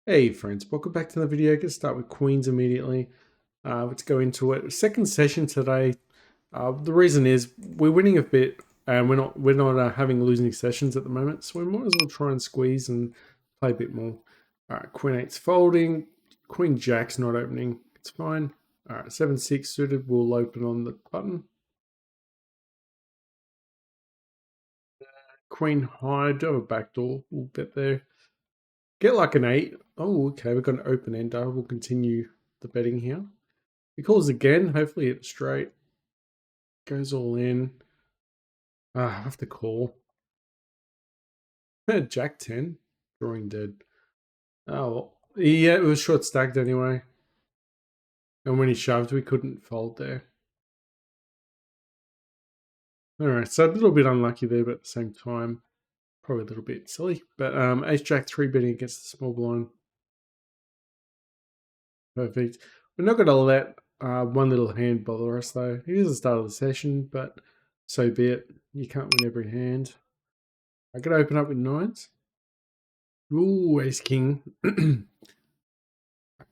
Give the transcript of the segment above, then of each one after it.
Hey friends, welcome back to the video. Let's start with Queens immediately. Let's go into it. Second session today. The reason is we're winning a bit, and we're not having losing sessions at the moment, so we might as well try and squeeze and play a bit more. All right, Queen 8's folding. Queen Jack's not opening. It's fine. All right, 7-6 suited will open on the button. Queen High, do have a backdoor. We'll bet there. Get like an 8. Oh, okay, we've got an open ender. We'll continue the betting here. He calls again. Hopefully it's straight. Goes all in. I have to call. Jack 10. Drawing dead. Oh, yeah, it was short stacked anyway. And when he shoved, we couldn't fold there. Alright, so a little bit unlucky there, but at the same time, probably a little bit silly. But Ace Jack 3 betting against the small blind. Perfect. We're not going to let one little hand bother us though. It is the start of the session, but so be it. You can't win every hand. I could open up with 9s. Ooh, Ace King.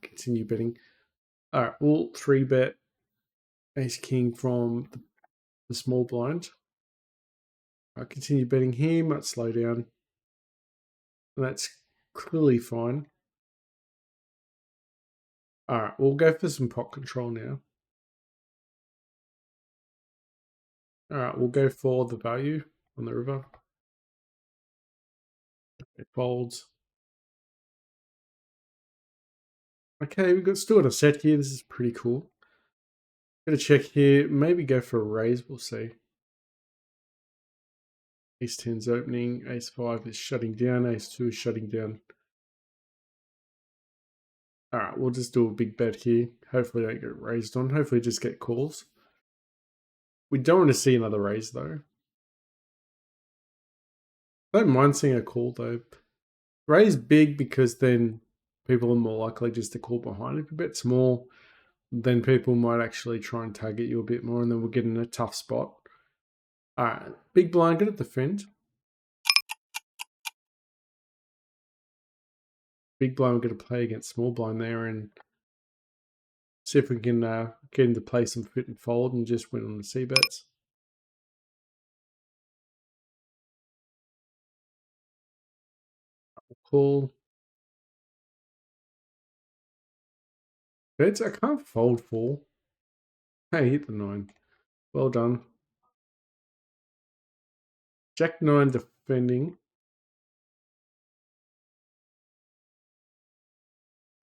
Continue betting. All right, we'll 3-bet Ace King from the small blind. I'll continue betting here, might slow down. And that's clearly fine. All right, we'll go for some pot control now. All right, we'll go for the value on the river. It folds. Okay, we've got still got a set here. This is pretty cool. Gonna check here. Maybe go for a raise. We'll see. Ace 10's opening. Ace 5 is shutting down. Ace 2 is shutting down. All right, we'll just do a big bet here. Hopefully don't get raised on. Hopefully just get calls. We don't want to see another raise though. I don't mind seeing a call though. Raise big because then people are more likely just to call behind. If you bet small, then people might actually try and target you a bit more, and then we'll get in a tough spot. All right, big blind, gonna defend. Big blind, we're gonna play against small blind there and see if we can get into play some fit and fold and just win on the C bets. Call. Bets, I can't fold 4. Hey, hit the 9. Well done. Jack 9 defending.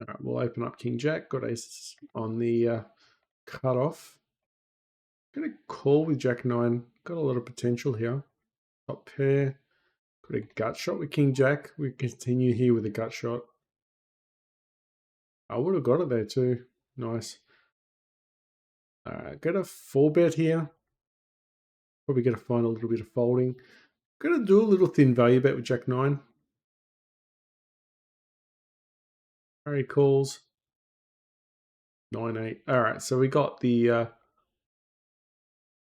All right, we'll open up King Jack. Got aces on the cutoff. Gonna call with Jack 9. Got a lot of potential here. Top pair. Got a gut shot with King Jack. We continue here with a gut shot. I would have got it there too. Nice. Got a 4-bet here. Probably gonna find a little bit of folding. Gonna do a little thin value bet with Jack 9. Harry calls. 9-8. Alright, so we got the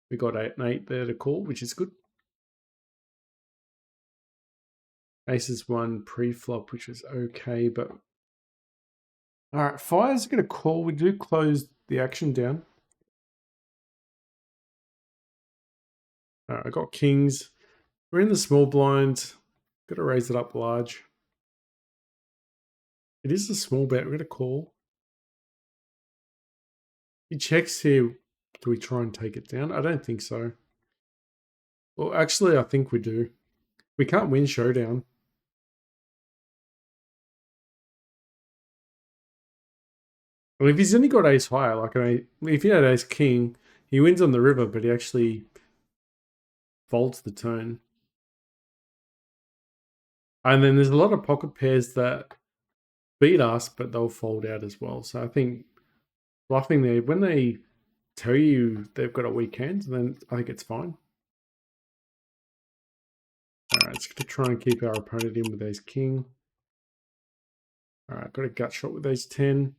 we got 8 and 8 there to call, which is good. Aces 1 pre-flop, which is okay, but alright, Fire's gonna call. We do close the action down. Alright, I got kings. We're in the small blind. Gotta raise it up large. It is a small bet. We're gonna call. He checks here. Do we try and take it down? I don't think so. Well, actually, I think we do. We can't win showdown. Well, if he's only got ace high, like if he had ace king, he wins on the river, but he actually folds the turn. And then there's a lot of pocket pairs that beat us, but they'll fold out as well. So I think bluffing there, when they tell you they've got a weak hand, then I think it's fine. All right, it's going to try and keep our opponent in with ace king. All right, got a gut shot with ace 10.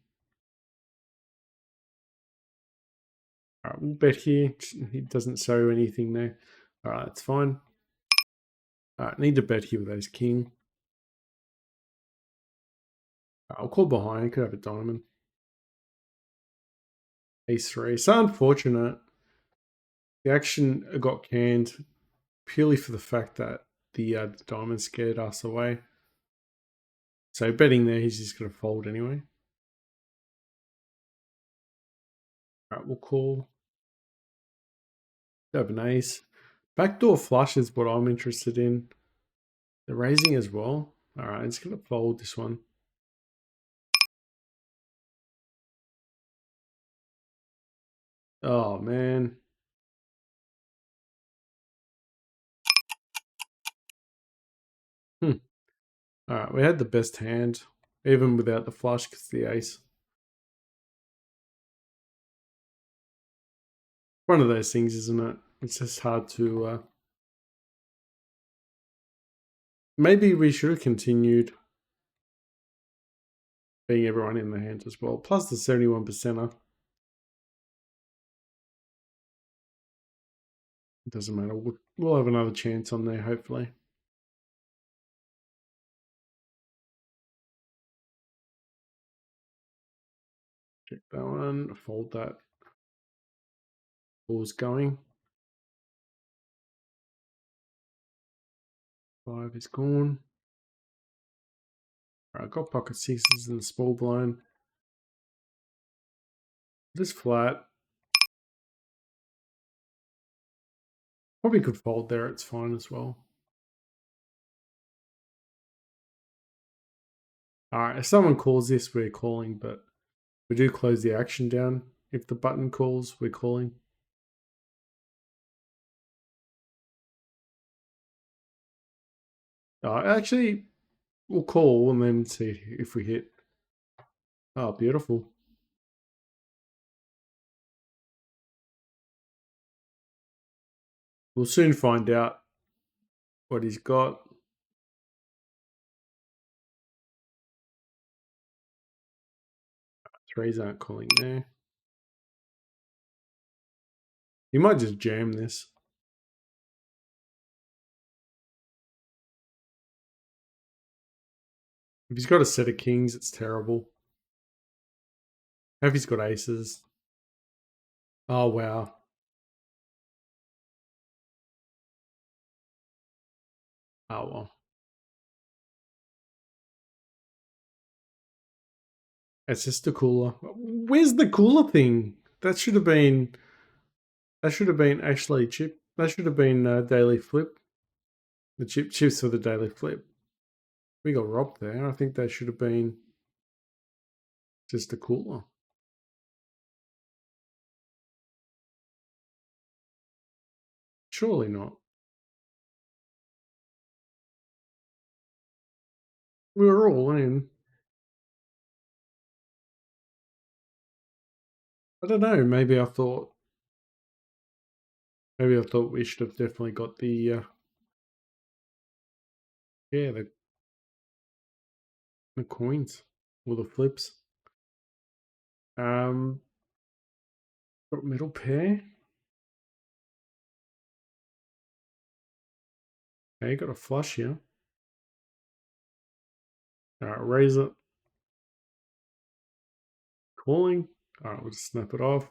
All right, we'll bet here. He doesn't show anything there. All right, that's fine. All right, need to bet here with ace king. I'll call behind. Could have a diamond. Ace 3. So unfortunate. The action got canned purely for the fact that the diamond scared us away. So betting there, he's just going to fold anyway. All right, we'll call. Have an ace. Backdoor flush is what I'm interested in. They're raising as well. All right, it's going to fold this one. Oh, man. All right, we had the best hand, even without the flush, because the ace. One of those things, isn't it? It's just hard to... Maybe we should have continued being everyone in the hand as well. Plus the 71%er. It doesn't matter. We'll have another chance on there, hopefully. Check that one. Fold that. Ball's going. 5 is gone. All right, got pocket sixes and the small blind. Just flat. Probably could fold there. It's fine as well. All right, if someone calls this, we're calling, but we do close the action down. If the button calls, we're calling. Actually, we'll call and then see if we hit. Oh, beautiful. We'll soon find out what he's got. Threes aren't calling there. You might just jam this. If he's got a set of kings, it's terrible. If he's got aces. Oh, wow. Oh, well. It's just a cooler. Where's the cooler thing? That should have been... That should have been actually chip. That should have been daily flip. The chips for the daily flip. We got robbed there. I think that should have been just a cooler. Surely not. We were all in. I don't know. Maybe I thought we should have definitely got the yeah, the coins or the flips. Got middle pair. Okay, got a flush here. Alright, raise it. Calling. Alright, we'll just snap it off.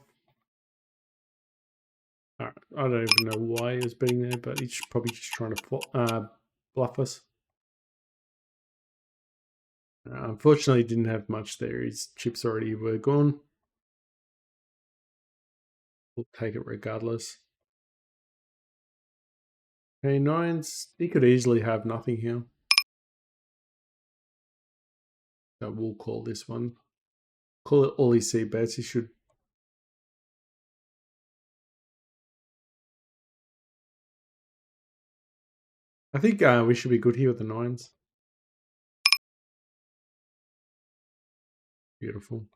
Alright, I don't even know why he was betting there, but he's probably just trying to bluff us. Unfortunately, he didn't have much there. His chips already were gone. We'll take it regardless. Okay, nines. He could easily have nothing here. So we'll call this one. Call it all his C bets. He should. I think we should be good here with the nines. Beautiful.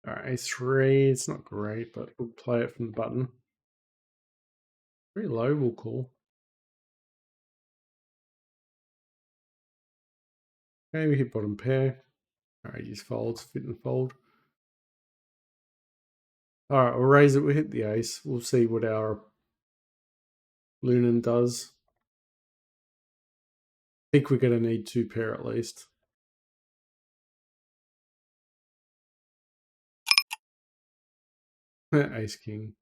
All right, A3. It's not great, but we'll play it from the button. Very low, we'll call. Okay, we hit bottom pair. All right, just folds, fit and fold. All right, we'll raise it. We hit the ace. We'll see what our Lunan does. think we're going to need 2 pair at least. Ace king.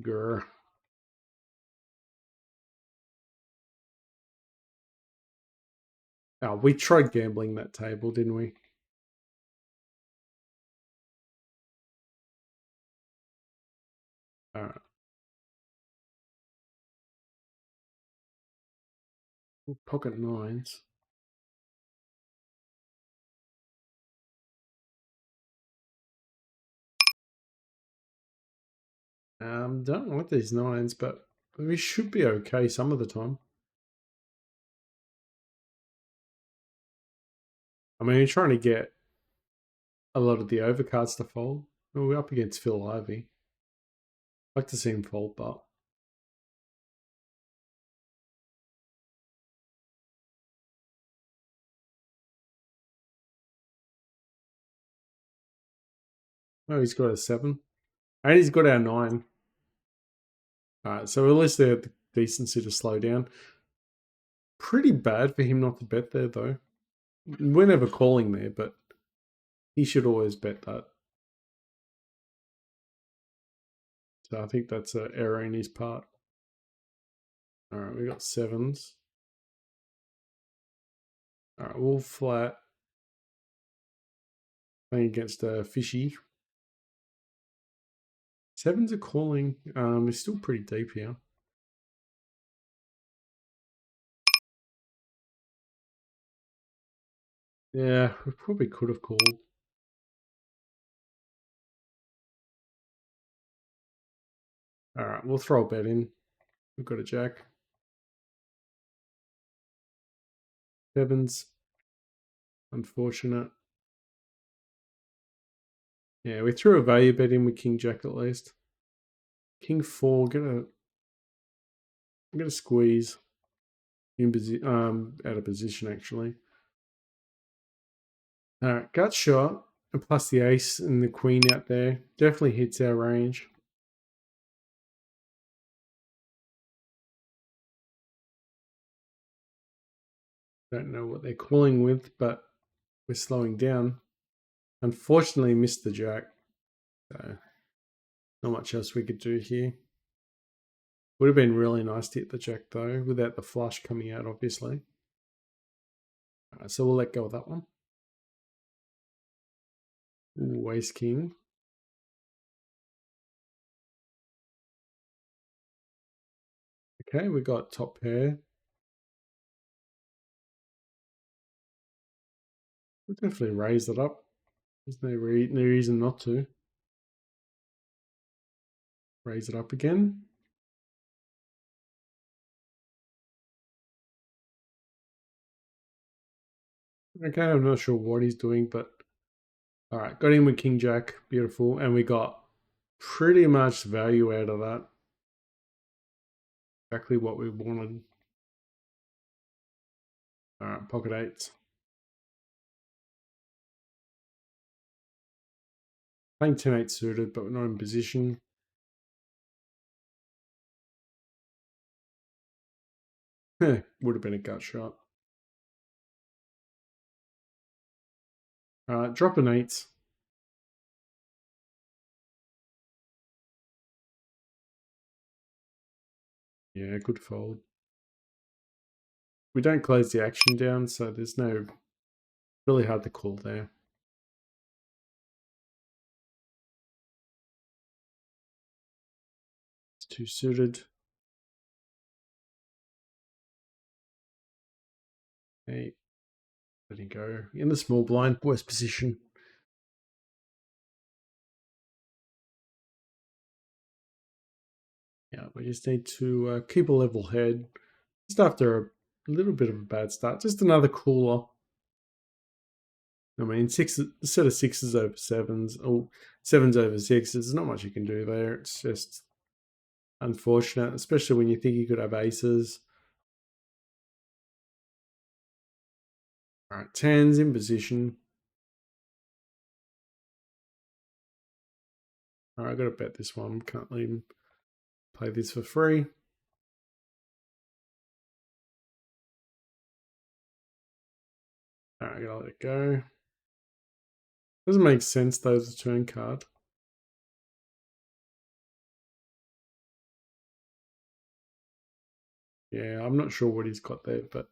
Grr. Oh, we tried gambling that table, didn't we? All right. Pocket nines. Don't like these nines, but we should be okay some of the time. I mean, we're trying to get a lot of the overcards to fold. Well, we're up against Phil Ivey. I'd like to see him fold, but oh, he's got a 7. And he's got our 9. Alright, so at least they have the decency to slow down. Pretty bad for him not to bet there, though. We're never calling there, but he should always bet that. So I think that's an error in his part. Alright, we got 7s. Alright, we'll flat. Playing against a fishy. 7s are calling. We're still pretty deep here. Yeah, we probably could have called. Alright, we'll throw a bet in. We've got a jack. 7s. Unfortunate. Yeah, we threw a value bet in with King Jack at least. King 4, I'm gonna squeeze in out of position actually. Alright, gut shot, and plus the ace and the queen out there definitely hits our range. Don't know what they're calling with, but we're slowing down. Unfortunately, missed the jack. So not much else we could do here. Would have been really nice to hit the jack though, without the flush coming out, obviously. So we'll let go of that one. Ooh, ace king. Okay, we got top pair. We'll definitely raise it up. There's no reason not to. Raise it up again. Okay, I'm not sure what he's doing, but all right, got him with King Jack, beautiful, and we got pretty much value out of that. Exactly what we wanted. All right, pocket eights. Playing 10-8 suited, but we're not in position. Would have been a gut shot. Drop an eight. Yeah, good fold. We don't close the action down, so there's no really hard to call there. It's too suited. Hey, letting go in the small blind, worst position. Yeah, we just need to keep a level head. Just after a little bit of a bad start, just another cooler. I mean, instead of 6s over 7s, or 7s over 6s, there's not much you can do there. It's just unfortunate, especially when you think you could have aces. All right, 10s in position. All right, I got to bet this one. Can't let him play this for free. Alright, I gotta let it go. Doesn't make sense though, as a turn card. Yeah, I'm not sure what he's got there, but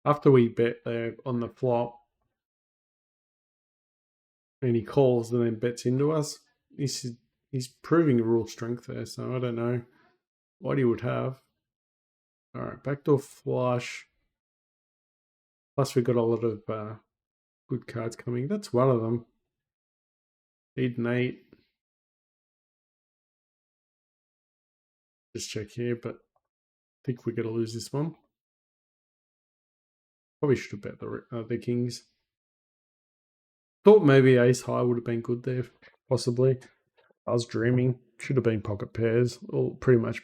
after we bet there on the flop and he calls and then bets into us, he's proving real strength there, so I don't know what he would have. Alright, backdoor flush. Plus we've got a lot of good cards coming. That's one of them. Need an 8. Just check here, but I think we're going to lose this one. Probably should have bet the kings. Thought maybe ace high would have been good there, possibly. I was dreaming. Should have been pocket pairs, all pretty much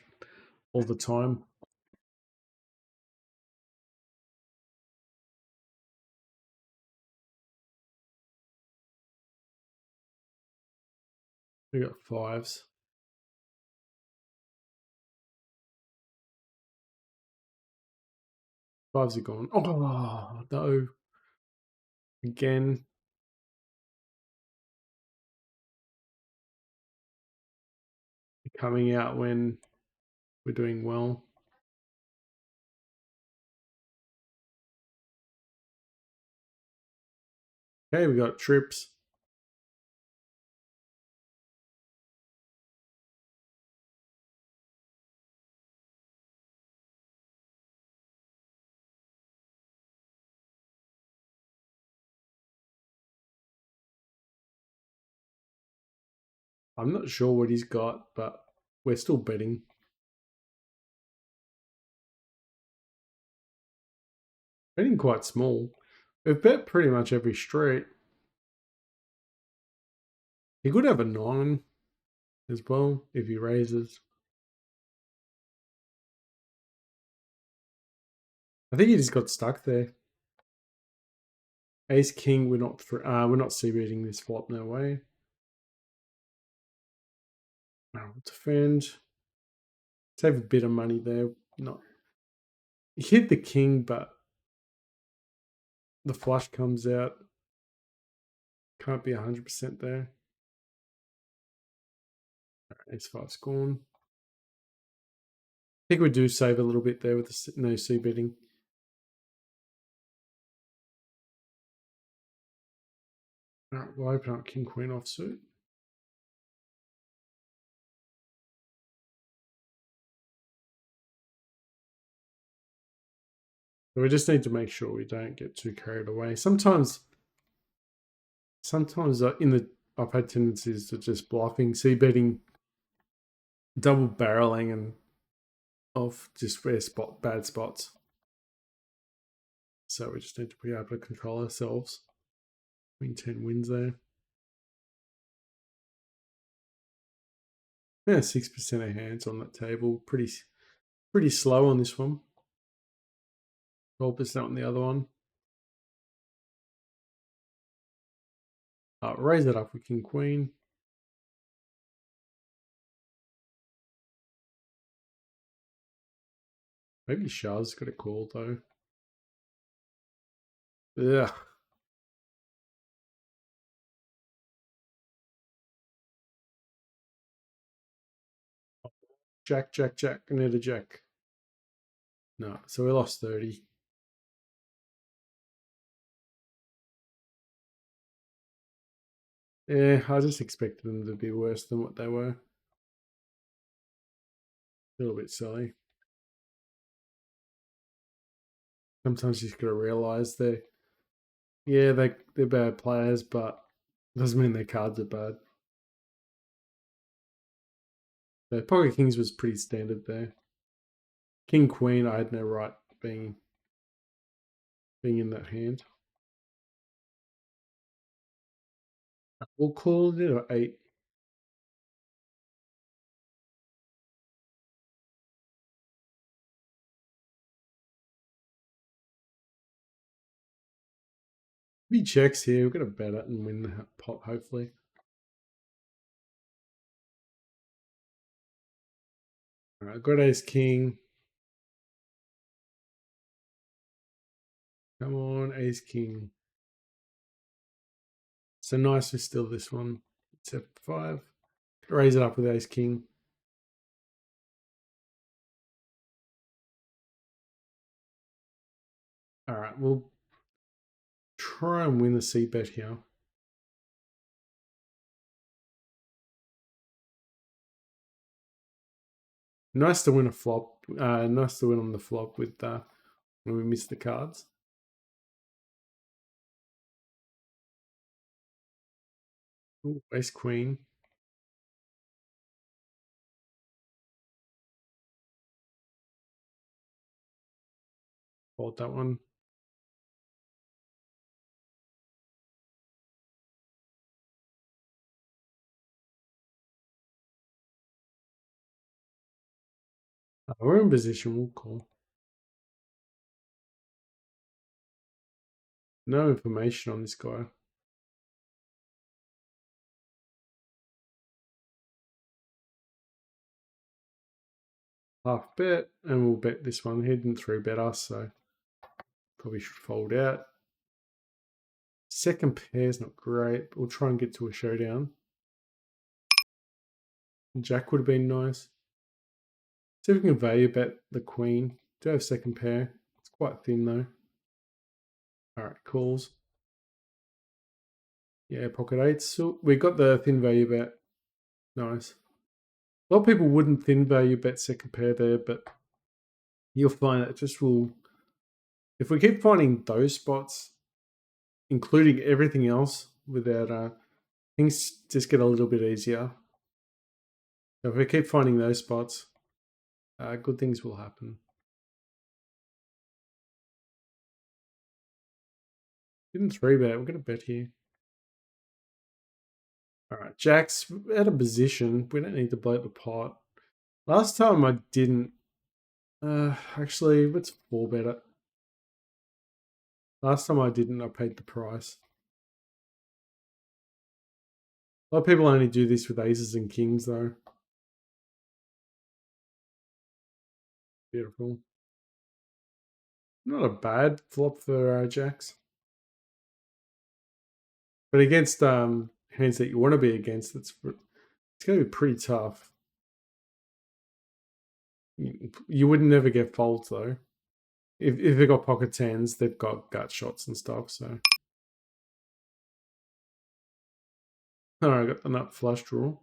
all the time. We got 5s. 5s are gone. Oh no! Again. Coming out when we're doing well. Okay, we got trips. I'm not sure what he's got, but we're still betting. Betting quite small. We've bet pretty much every straight. He could have a 9 as well if he raises. I think he just got stuck there. Ace king, we're not c-betting this flop, no way. I'll defend. Save a bit of money there. Not he hit the king, but the flush comes out. Can't be 100% there. Ace 5's gone. I think we do save a little bit there with the no c-betting. Alright, we'll open up king queen offsuit. So we just need to make sure we don't get too carried away. Sometimes I've had tendencies to just bluffing, c-betting, double barreling, and off just where bad spots. So we just need to be able to control ourselves. Queen 10 wins there. Yeah, 6% of hands on that table. Pretty slow on this one. 12% on the other one. Raise it up with king queen. Maybe Shah's got a call though. Ugh. Jack, jack, jack. I need a jack. No, so we lost 30. Yeah, I just expected them to be worse than what they were. A little bit silly. Sometimes you just gotta realise they're bad players, but doesn't mean their cards are bad. The pocket kings was pretty standard there. King queen, I had no right being in that hand. We'll call it an 8. If he checks here, we're gonna bet it and win the pot, hopefully. Alright, got ace king. Come on, ace king. So nice to steal this one. It's f5. Raise it up with ace king. Alright, we'll try and win the c bet here. Nice to win a flop. Nice to win on the flop with when we miss the cards. Ooh, ace queen. Fold that one. We're in position. We'll call. No information on this guy. Half bet, and we'll bet this one. He didn't 3-bet us, so probably should fold out. Second pair's not great, but we'll try and get to a showdown. Jack would have been nice. See if we can value bet the queen. Do have second pair. It's quite thin though. Alright, calls. Yeah, pocket eights. So we got the thin value bet. Nice. A lot of people wouldn't thin value bet second pair there, but you'll find that it just will. If we keep finding those spots, including everything else, without things just get a little bit easier. So if we keep finding those spots, good things will happen. Didn't 3-bet. We're going to bet here. All right, Jack's out of position. We don't need to blow the pot. Last time I didn't. Actually, let's 4-bet it. Last time I didn't. I paid the price. A lot of people only do this with aces and kings, though. Beautiful. Not a bad flop for Jacks. But against hands that you want to be against, it's going to be pretty tough. You would never get folds, though. If they've got pocket tens, they've got gut shots and stuff, so. Alright, I got the nut flush draw.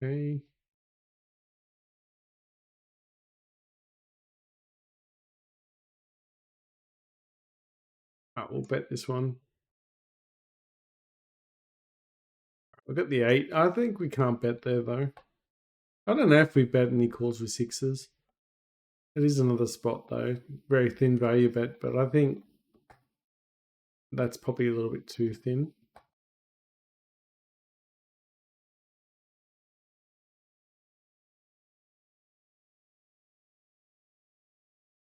Okay. We'll bet this one. I got the 8. I think we can't bet there, though. I don't know if we bet any calls with sixes. It is another spot, though. Very thin value bet, but I think that's probably a little bit too thin.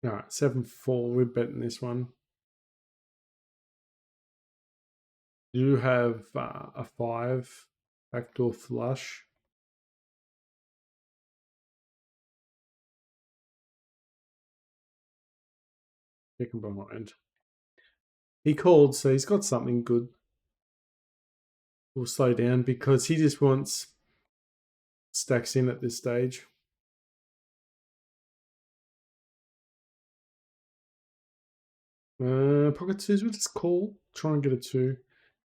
All right, 7-4. We're betting this one. You have a 5 backdoor flush. Second behind. He called, so he's got something good. We'll slow down because he just wants stacks in at this stage. Pocket twos, we'll just call. Try and get a 2.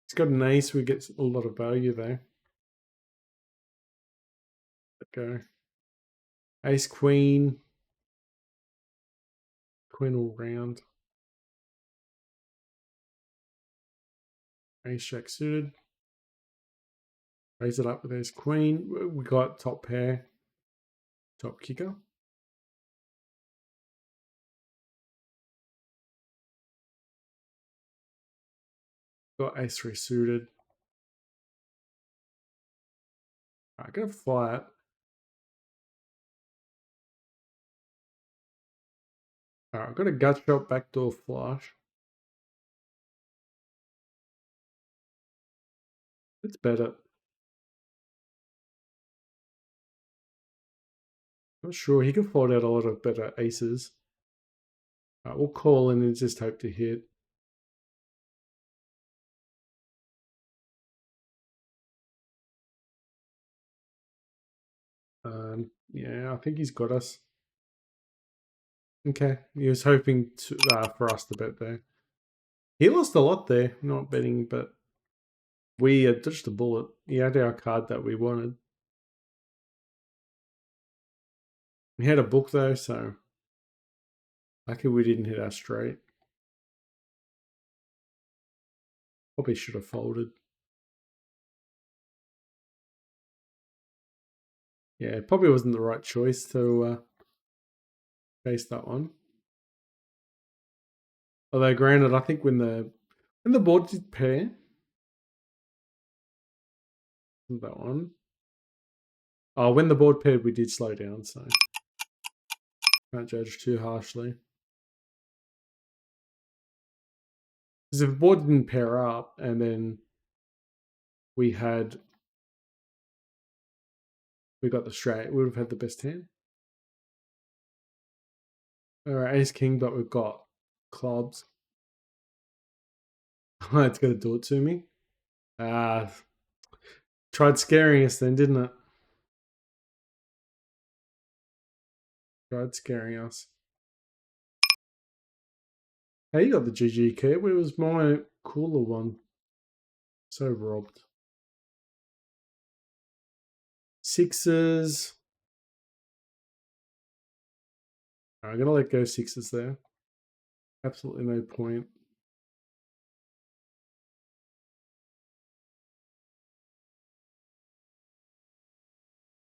He's got an ace, we get a lot of value there. Go. Ace, queen. Queen all round. Ace, jack suited. Raise it up with ace, queen. We got top pair. Top kicker. Got ace 3 suited. Alright, gonna fly it. Alright, I've got a gut shot backdoor flush. It's better. Not sure. He could fold out a lot of better aces. We'll call in and just hope to hit. Yeah, I think he's got us. Okay, he was hoping to, for us to bet there. He lost a lot there, not betting, but we dodged a bullet. He had our card that we wanted. We had a book though, so lucky we didn't hit our straight. Probably should have folded. Yeah, it probably wasn't the right choice to face that one. Although, granted, I think when the board did pair, that one. Oh, when the board paired, we did slow down, so can't judge too harshly. Because if the board didn't pair up and then we got the straight, we would have had the best hand. Alright, ace king, but we've got clubs. It's gonna do it to me. Tried scaring us then, didn't it? Tried scaring us. Hey, you got the GG key. It was my cooler one. So robbed. Sixes. I'm gonna let go sixes there. Absolutely no point.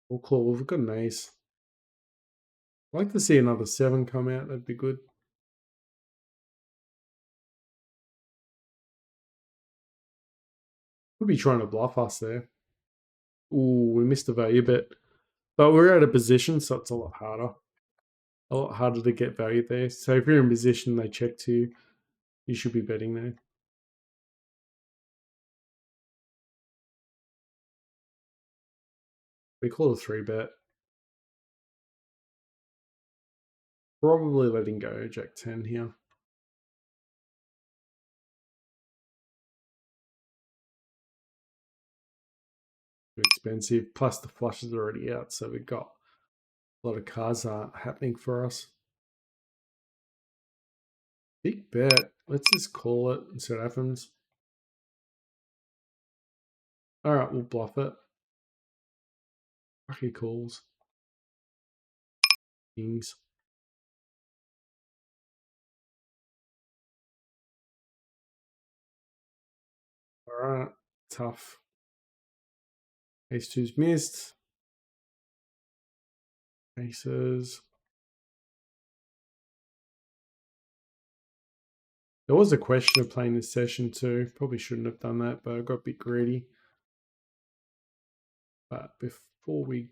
We'll call. We've got an ace. I'd like to see another 7 come out. That'd be good. Could be trying to bluff us there. Ooh, we missed the value bet. But we're out of position, so it's a lot harder. A lot harder to get value there. So if you're in position, they check to you. You should be betting there. We call a 3-bet. Probably letting go Jack 10 here. Too expensive. Plus the flush is already out, so we've got a lot of cards happening for us. Big bet. Let's just call it and see what happens. Alright, we'll bluff it. Lucky calls. Kings. Alright, tough. Ace 2's missed. Aces. There was a question of playing this session too. Probably shouldn't have done that, but I got a bit greedy. But before we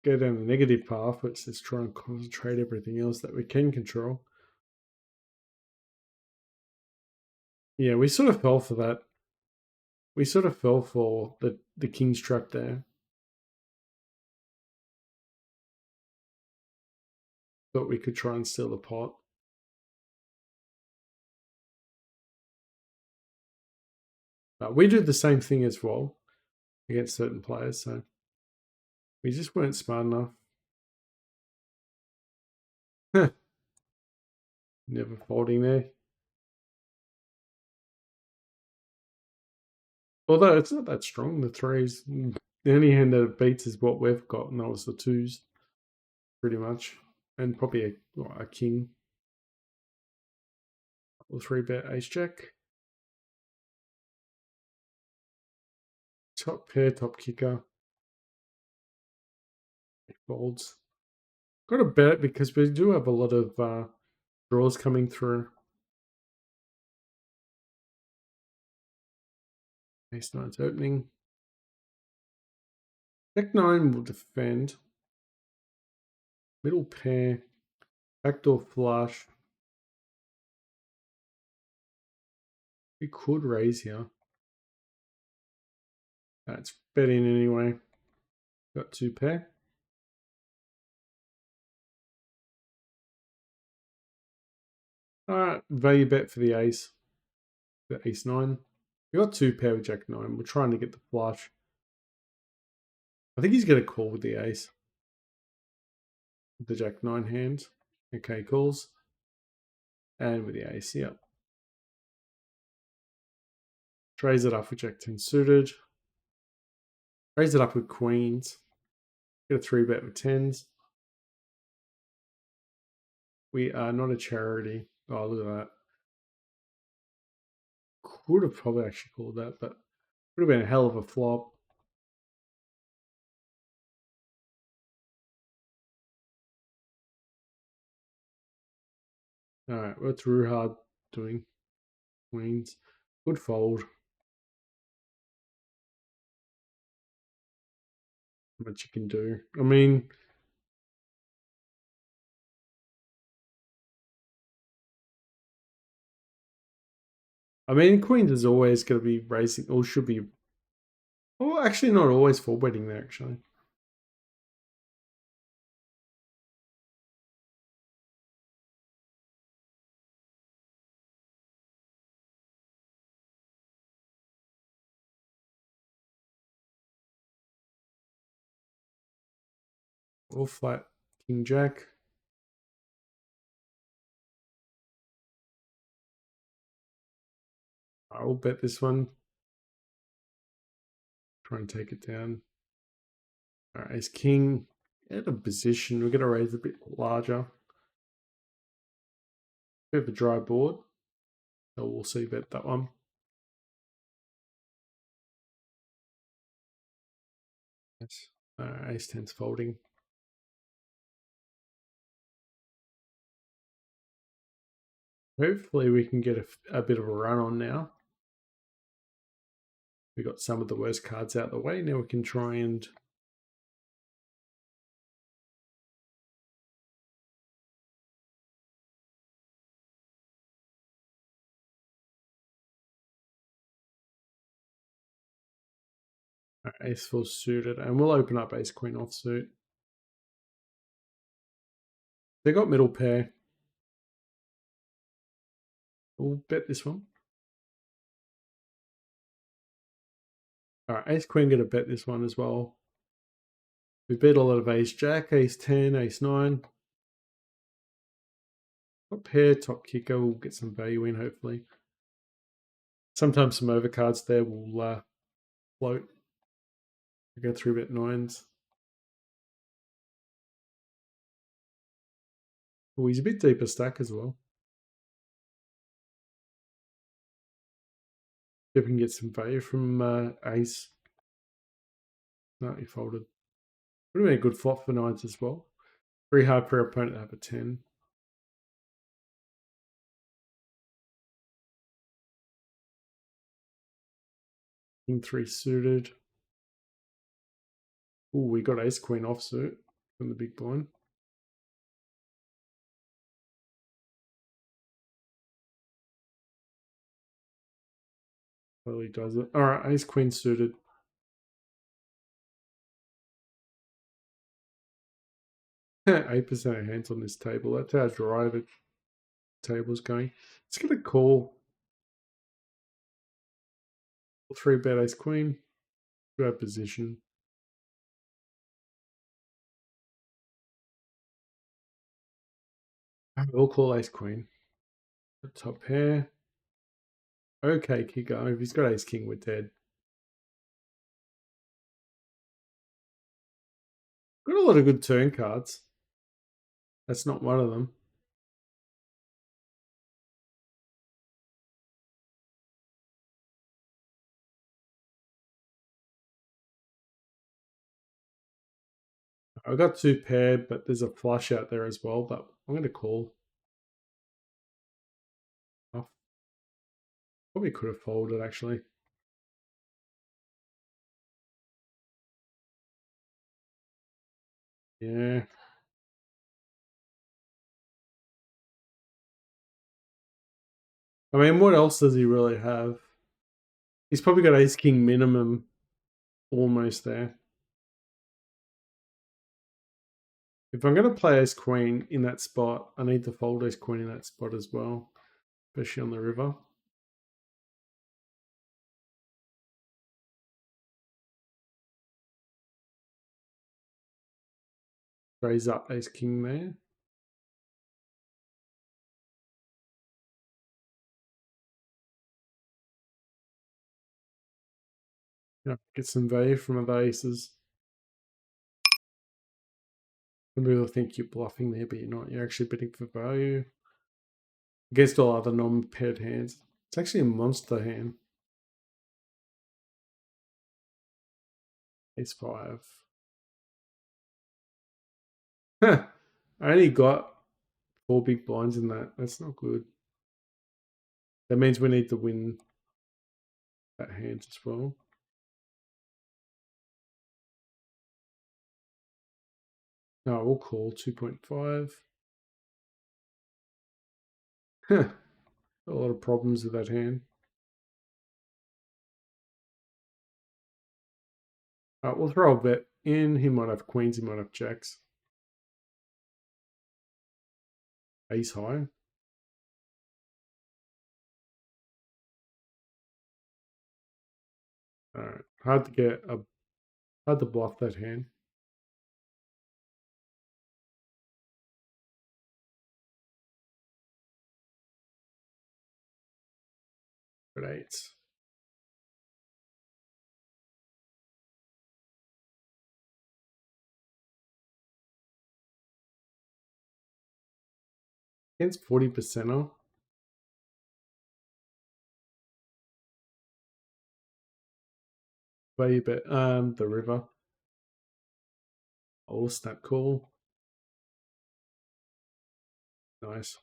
go down the negative path, let's just try and concentrate everything else that we can control. Yeah, we sort of fell for that. We sort of fell for the king's trap there. Thought we could try and steal the pot. We do the same thing as well against certain players, so we just weren't smart enough. Never folding there. Although it's not that strong, the threes. The only hand that it beats is what we've got, and that was the 2s, pretty much. And probably a king. Or 3-bet ace jack. Top pair, top kicker. Folds. Got to bet because we do have a lot of draws coming through. Ace 9's opening. Jack 9 will defend. Middle pair. Backdoor flush. We could raise here. That's betting anyway. Got 2 pair. Alright, value bet for the ace. The ace 9. We got 2 pair with jack 9. We're trying to get the flush. I think he's going to call with the ace. With the jack 9 hand. Okay, calls. And with the ace, yep. Raise it up with jack 10 suited. Raise it up with queens. Get a 3 bet with 10s. We are not a charity. Oh, look at that. Could have probably actually called that, but would have been a hell of a flop. Alright, what's Ruhard doing? Queens. Good fold. What you can do. I mean, queens is always going to be raising, or should be. Well, actually, not always full betting there, actually. All flat, king jack. I will bet this one. Try and take it down. All right, ace king. At a position, we're going to raise a bit larger. Bit of a dry board. So we'll see bet that one. Yes. Ace 10's folding. Hopefully we can get a bit of a run on now. We got some of the worst cards out of the way. Now we can try and ace 4 suited, and we'll open up ace queen offsuit. They got middle pair. We'll bet this one. All right, ace queen gonna bet this one as well. We bet a lot of ace jack, ace 10, ace 9. Top pair, top kicker. We'll get some value in hopefully. Sometimes some overcards there will float. We go through bet 9s. Oh, he's a bit deeper stack as well. See if we can get some value from ace. No, he folded. Would have been a good flop for 9s as well. Very hard for our opponent to have a 10. King 3 suited. Oh, we got ace queen offsuit from the big blind. Well, he does it. All right, ace queen suited. 8% of hands on this table. That's how dry the table's going. It's going to call 3 bet ace queen. Good position. We'll call ace queen. The top pair. Okay, kicker. If he's got ace king, we're dead. Got a lot of good turn cards. That's not one of them. I've got 2 paired, but there's a flush out there as well, but I'm going to call. I probably could have folded, actually. Yeah. I mean, what else does he really have? He's probably got ace king minimum. Almost there. If I'm going to play ace queen in that spot, I need to fold ace queen in that spot as well, especially on the river. Raise up ace king there. Yeah, get some value from the aces. Some people think you're bluffing there, but you're not. You're actually bidding for value against all other non-paired hands. It's actually a monster hand. Ace five. I only got 4 big blinds in that. That's not good. That means we need to win that hand as well. No, we'll call 2.5. A lot of problems with that hand. We'll throw a bet in. He might have queens, he might have jacks. Ace high. Alright, hard to bluff that hand. But eights. Against 40%er. Value bet the river. Oh, snap call. Nice.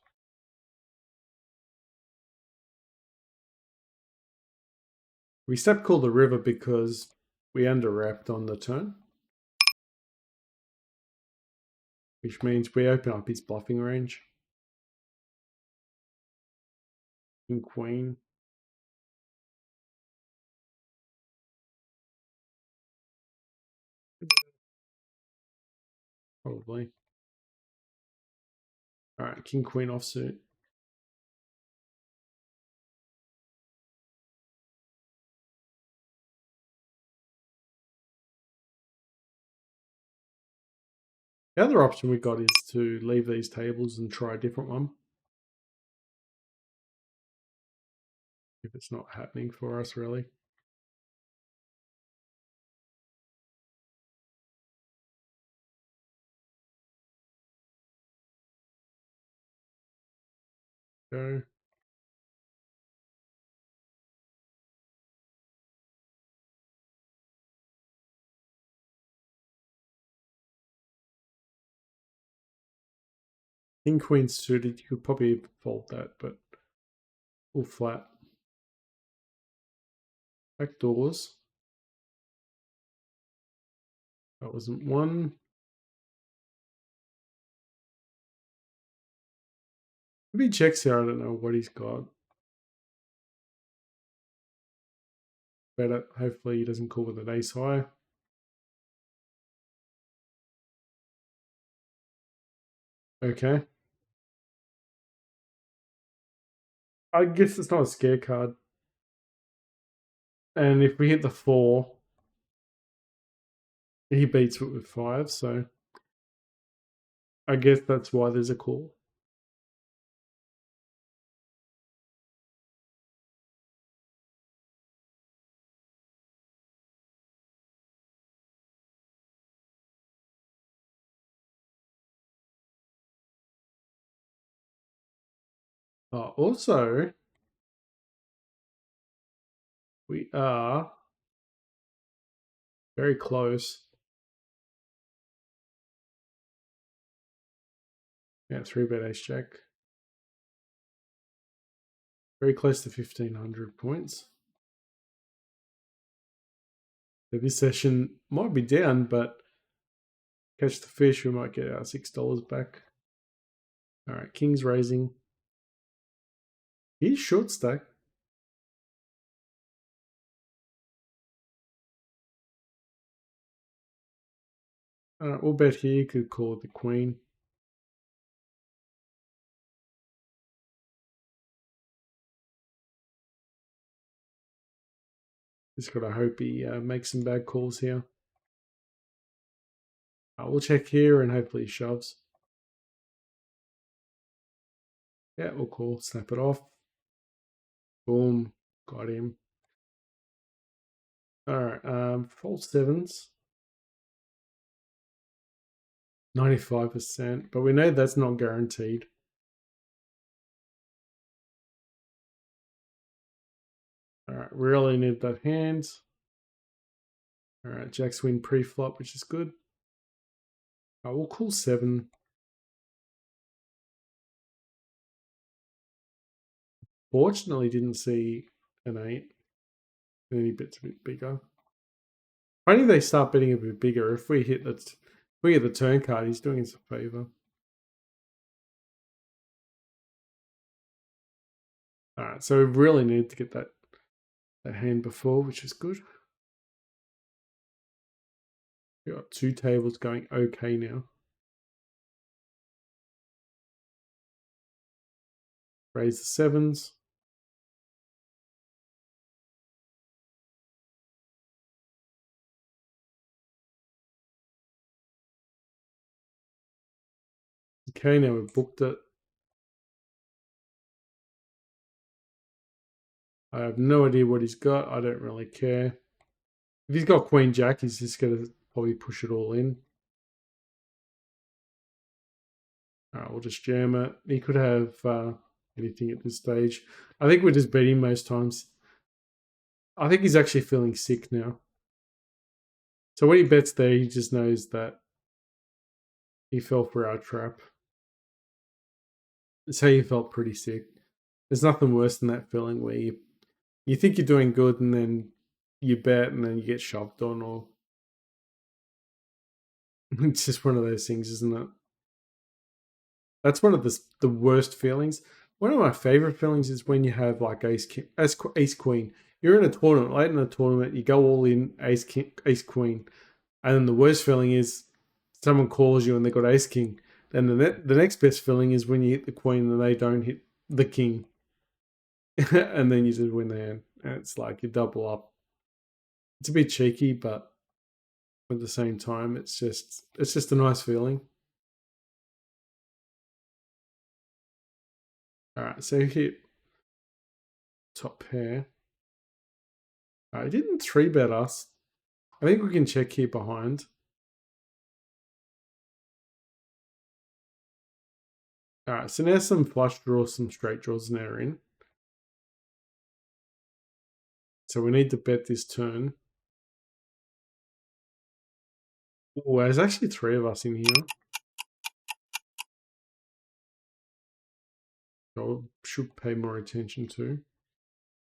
We snap call the river because we under-wrapped on the turn. Which means we open up his bluffing range. King, queen. Probably. Alright, king, queen offsuit. The other option we got is to leave these tables and try a different one. If it's not happening for us, really. Go. King, queen suited, you could probably fold that, but full flat. Back doors. That wasn't one. If he checks here, I don't know what he's got. Better. Hopefully he doesn't call with an ace high. Okay. I guess it's not a scare card. And if we hit the 4, he beats it with 5, so I guess that's why there's a call. Also, we are very close. Yeah, 3-bet ace jack. Very close to 1,500 points. So this session might be down, but catch the fish, we might get our $6 back. All right, king's raising. He's short stack. We'll bet here. Could call the queen. Just gotta hope he makes some bad calls here. We'll check here and hopefully he shoves. Yeah, we'll call. Snap it off. Boom. Got him. Alright, fold sevens. 95%, but we know that's not guaranteed. Alright, really need that hand. Alright, Jack's win pre-flop, which is good. We'll call 7. Fortunately, didn't see an 8. And then he bets a bit bigger. Only they start betting a bit bigger. If we hit the turn card, he's doing us a favor. Alright, so we really need to get that hand before, which is good. We got 2 tables going okay now. Raise the 7s. Okay, now we've booked it. I have no idea what he's got. I don't really care. If he's got Queen Jack, he's just going to probably push it all in. Alright, we'll just jam it. He could have anything at this stage. I think we're just betting most times. I think he's actually feeling sick now. So when he bets there, he just knows that he fell for our trap. So he felt pretty sick. There's nothing worse than that feeling where you think you're doing good and then you bet and then you get shoved on, or it's just one of those things, isn't it? That's one of the worst feelings. One of my favorite feelings is when you have like ace queen. You're in a tournament, late in a tournament, you go all in ace queen, and then the worst feeling is someone calls you and they got ace king. Then the next best feeling is when you hit the queen and they don't hit the king, and then you just win the hand. And it's like you double up. It's a bit cheeky, but at the same time, it's just a nice feeling. All right, so hit top pair. All right, it didn't 3-bet us. I think we can check here behind. All right, so now some flush draws, some straight draws now are in. So we need to bet this turn. Oh, there's actually 3 of us in here. So I should pay more attention to.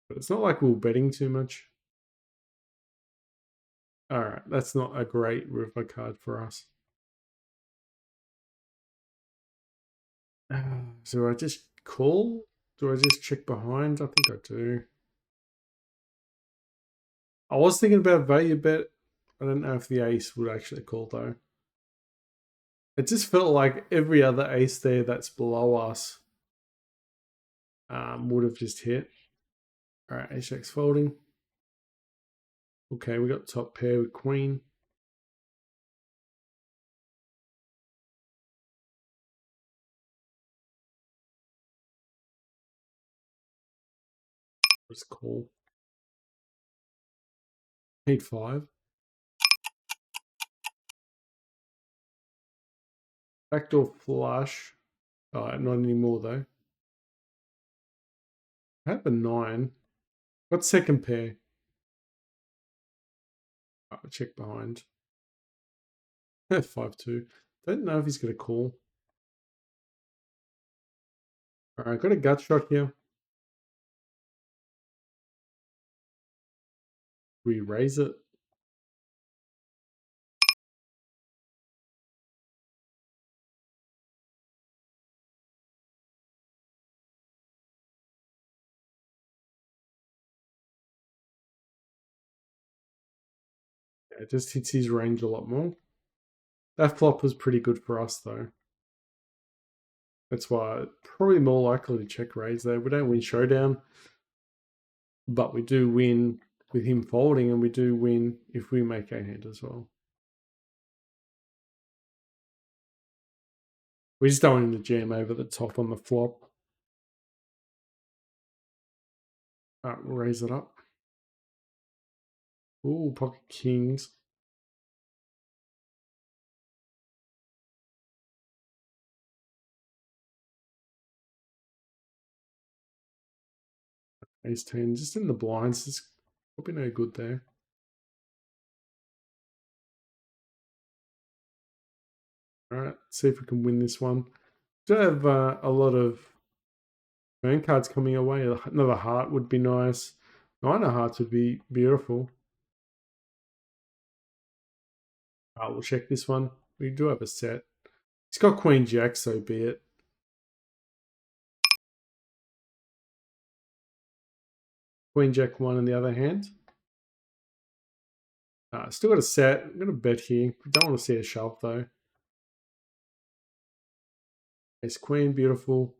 But it's not like we're betting too much. All right, that's not a great river card for us. So I just call? Do I just check behind? I think I do. I was thinking about value bet. I don't know if the ace would actually call though. It just felt like every other ace there that's below us would have just hit. All right, ace jack's folding. Okay, we got top pair with queen. Let's call. Need 5. Backdoor flush. Not anymore though. I have a 9. What's second pair? I'll check behind. 5-2. Don't know if he's going to call. All right, got a gut shot here. We raise it. It just hits his range a lot more. That flop was pretty good for us though. That's why probably more likely to check raise there. We don't win showdown, but we do win with him folding, and we do win if we make a hand as well. We just don't want him to jam over the top on the flop. Alright, we'll raise it up. Ooh, pocket kings. Ace 10, just in the blinds. It's probably no good there. Alright, see if we can win this one. Do have a lot of turn cards coming away. Another heart would be nice. 9 of hearts would be beautiful. We'll check this one. We do have a set. He's got Queen Jack, so be it. Queen Jack 1 in the other hand. Still got a set. I'm going to bet here. We don't want to see a shove though. Ace Queen, beautiful.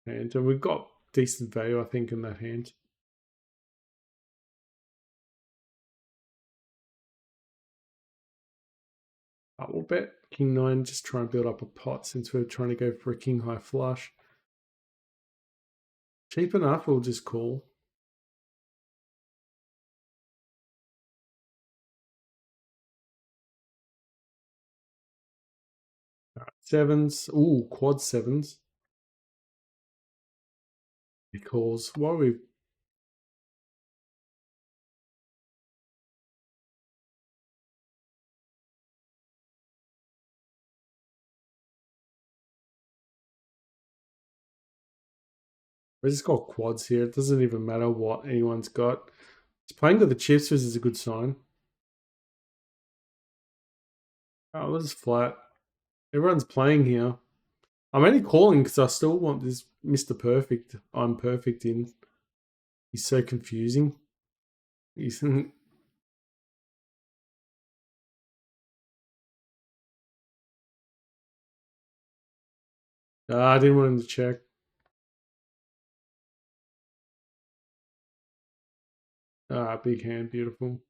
And we've got decent value, I think, in that hand. We'll bet King 9, just try and build up a pot since we're trying to go for a King High flush. Cheap enough, we'll just call. Sevens. Ooh, quad sevens. He calls. Why are we? We just got quads here. It doesn't even matter what anyone's got. He's playing with the chips, which is a good sign. Oh, this is flat. Everyone's playing here. I'm only calling because I still want this Mr. Perfect. I'm perfect in. He's so confusing. He's I didn't want him to check. Big hand, beautiful.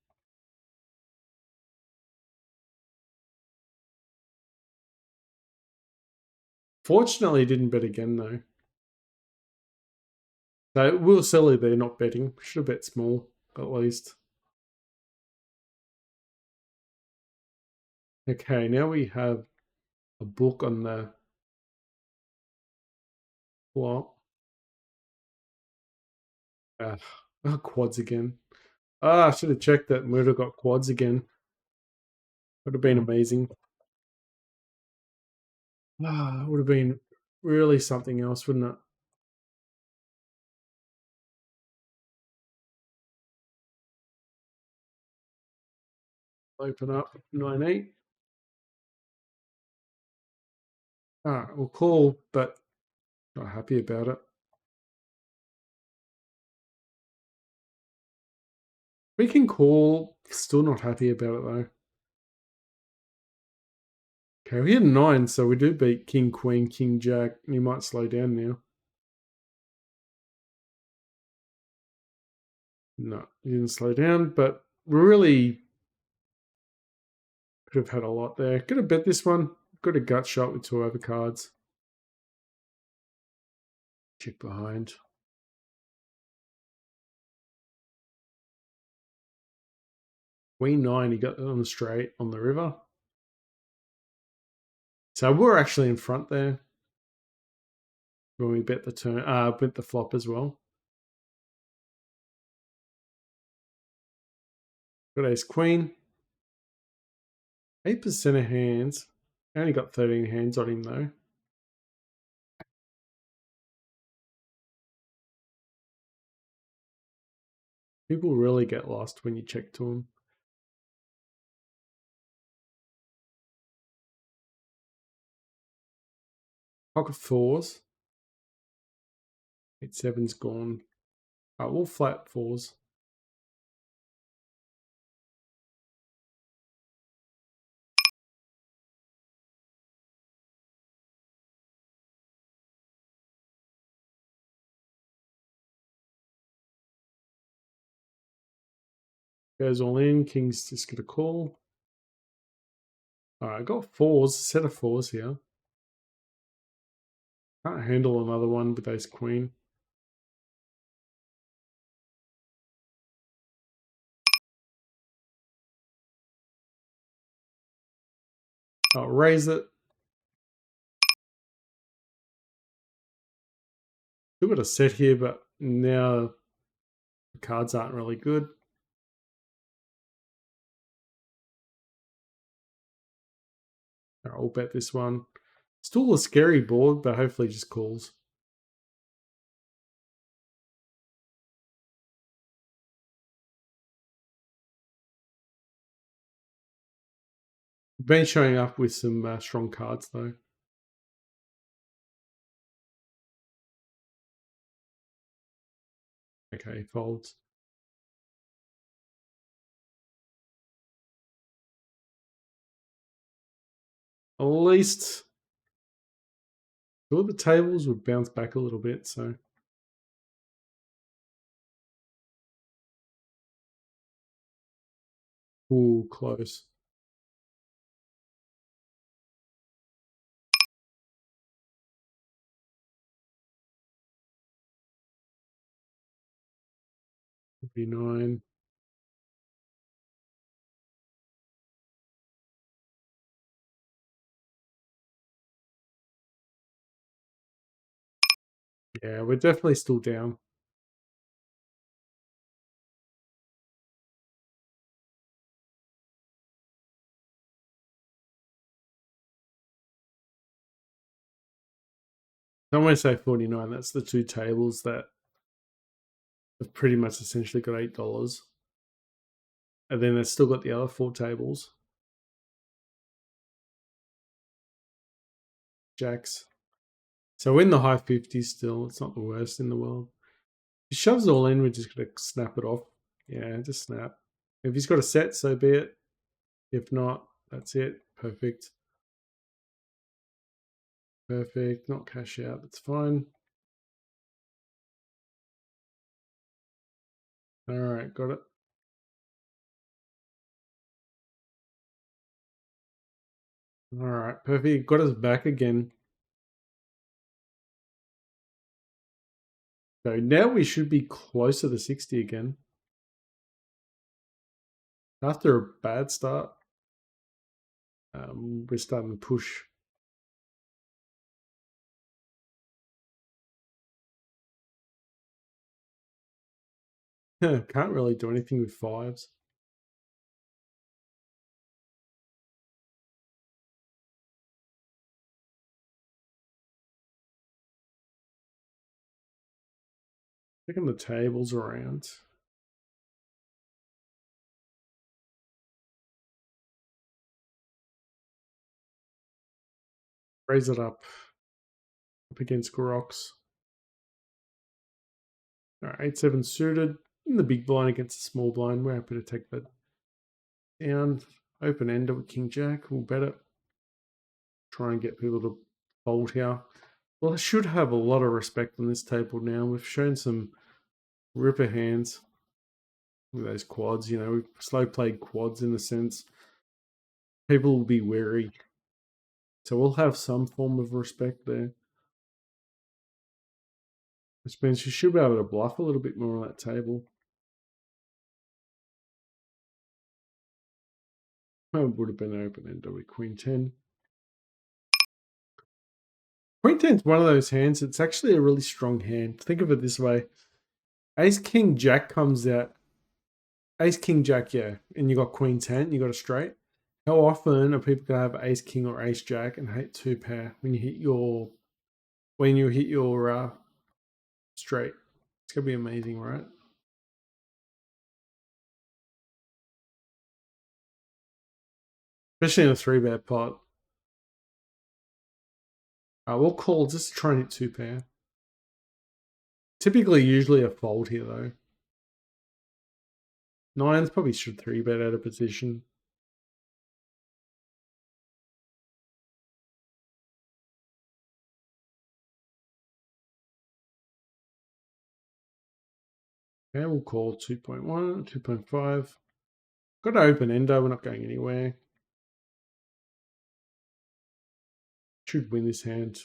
Fortunately, he didn't bet again though. So Will Silly, they're not betting. Should have bet small at least. Okay, now we have a book on the flop. Quads again. I should have checked that Murder got quads again. Would have been amazing. Would have been really something else, wouldn't it? Open up 9-8. We'll call, but not happy about it. We can call, still not happy about it though. Okay, we had 9, so we do beat King, Queen, King, Jack, and he might slow down now. No, he didn't slow down, but we really could have had a lot there. Could have bet this one. Got a gut shot with 2 overcards. Check behind. Queen 9, he got it on the straight on the river. So we're actually in front there when we bet the turn, bet the flop as well. Got ace queen. 8% of hands. Only got 13 hands on him though. People really get lost when you check to them. Pocket 4s. 8-7's gone. We'll flat 4s. Goes all in. King's just going to call. Alright, I got fours, a set of fours here. Can't handle another one with ace queen. I'll raise it. Still got a set here, but now the cards aren't really good. I'll bet this one. Still a scary board, but hopefully just calls. Been showing up with some strong cards though. Okay, folds. At least all the tables would bounce back a little bit, so. Ooh, close. B9. Yeah, we're definitely still down. I'm going to say 49. That's the two tables that have pretty much essentially got $8. And then they've still got the other four tables. Jacks. So we're in the high 50s still. It's not the worst in the world. If he shoves it all in, we're just going to snap it off. Yeah, just snap. If he's got a set, so be it. If not, that's it. Perfect. Perfect. Not cash out. That's fine. All right, got it. All right, perfect. Got us back again. So now we should be closer to 60 again. After a bad start, we're starting to push. Can't really do anything with fives. Checking the tables around. Raise it up against Grox. All right, 8-7 suited. In the big blind against the small blind. We're happy to take that down. Open ender with King Jack. We'll bet it. Try and get people to fold here. Well, I should have a lot of respect on this table now. We've shown some ripper hands with those quads. You know, we've slow played quads in a sense. People will be wary. So we'll have some form of respect there. Which means you should be able to bluff a little bit more on that table. Oh, it would have been open ender with Queen 10. Queen 10 is one of those hands. It's actually a really strong hand. Think of it this way. Ace King Jack comes out. Ace King Jack, yeah. And you got Queen 10, you got a straight. How often are people gonna have Ace King or Ace Jack and hate two pair when you hit your straight? It's gonna be amazing, right? Especially in a 3-bet pot. We'll call just to try and hit two pair. Typically, usually a fold here though. Nines probably should 3-bet out of position. Okay, we'll call 2.1, 2.5. Got an open ender. We're not going anywhere. Should win this hand.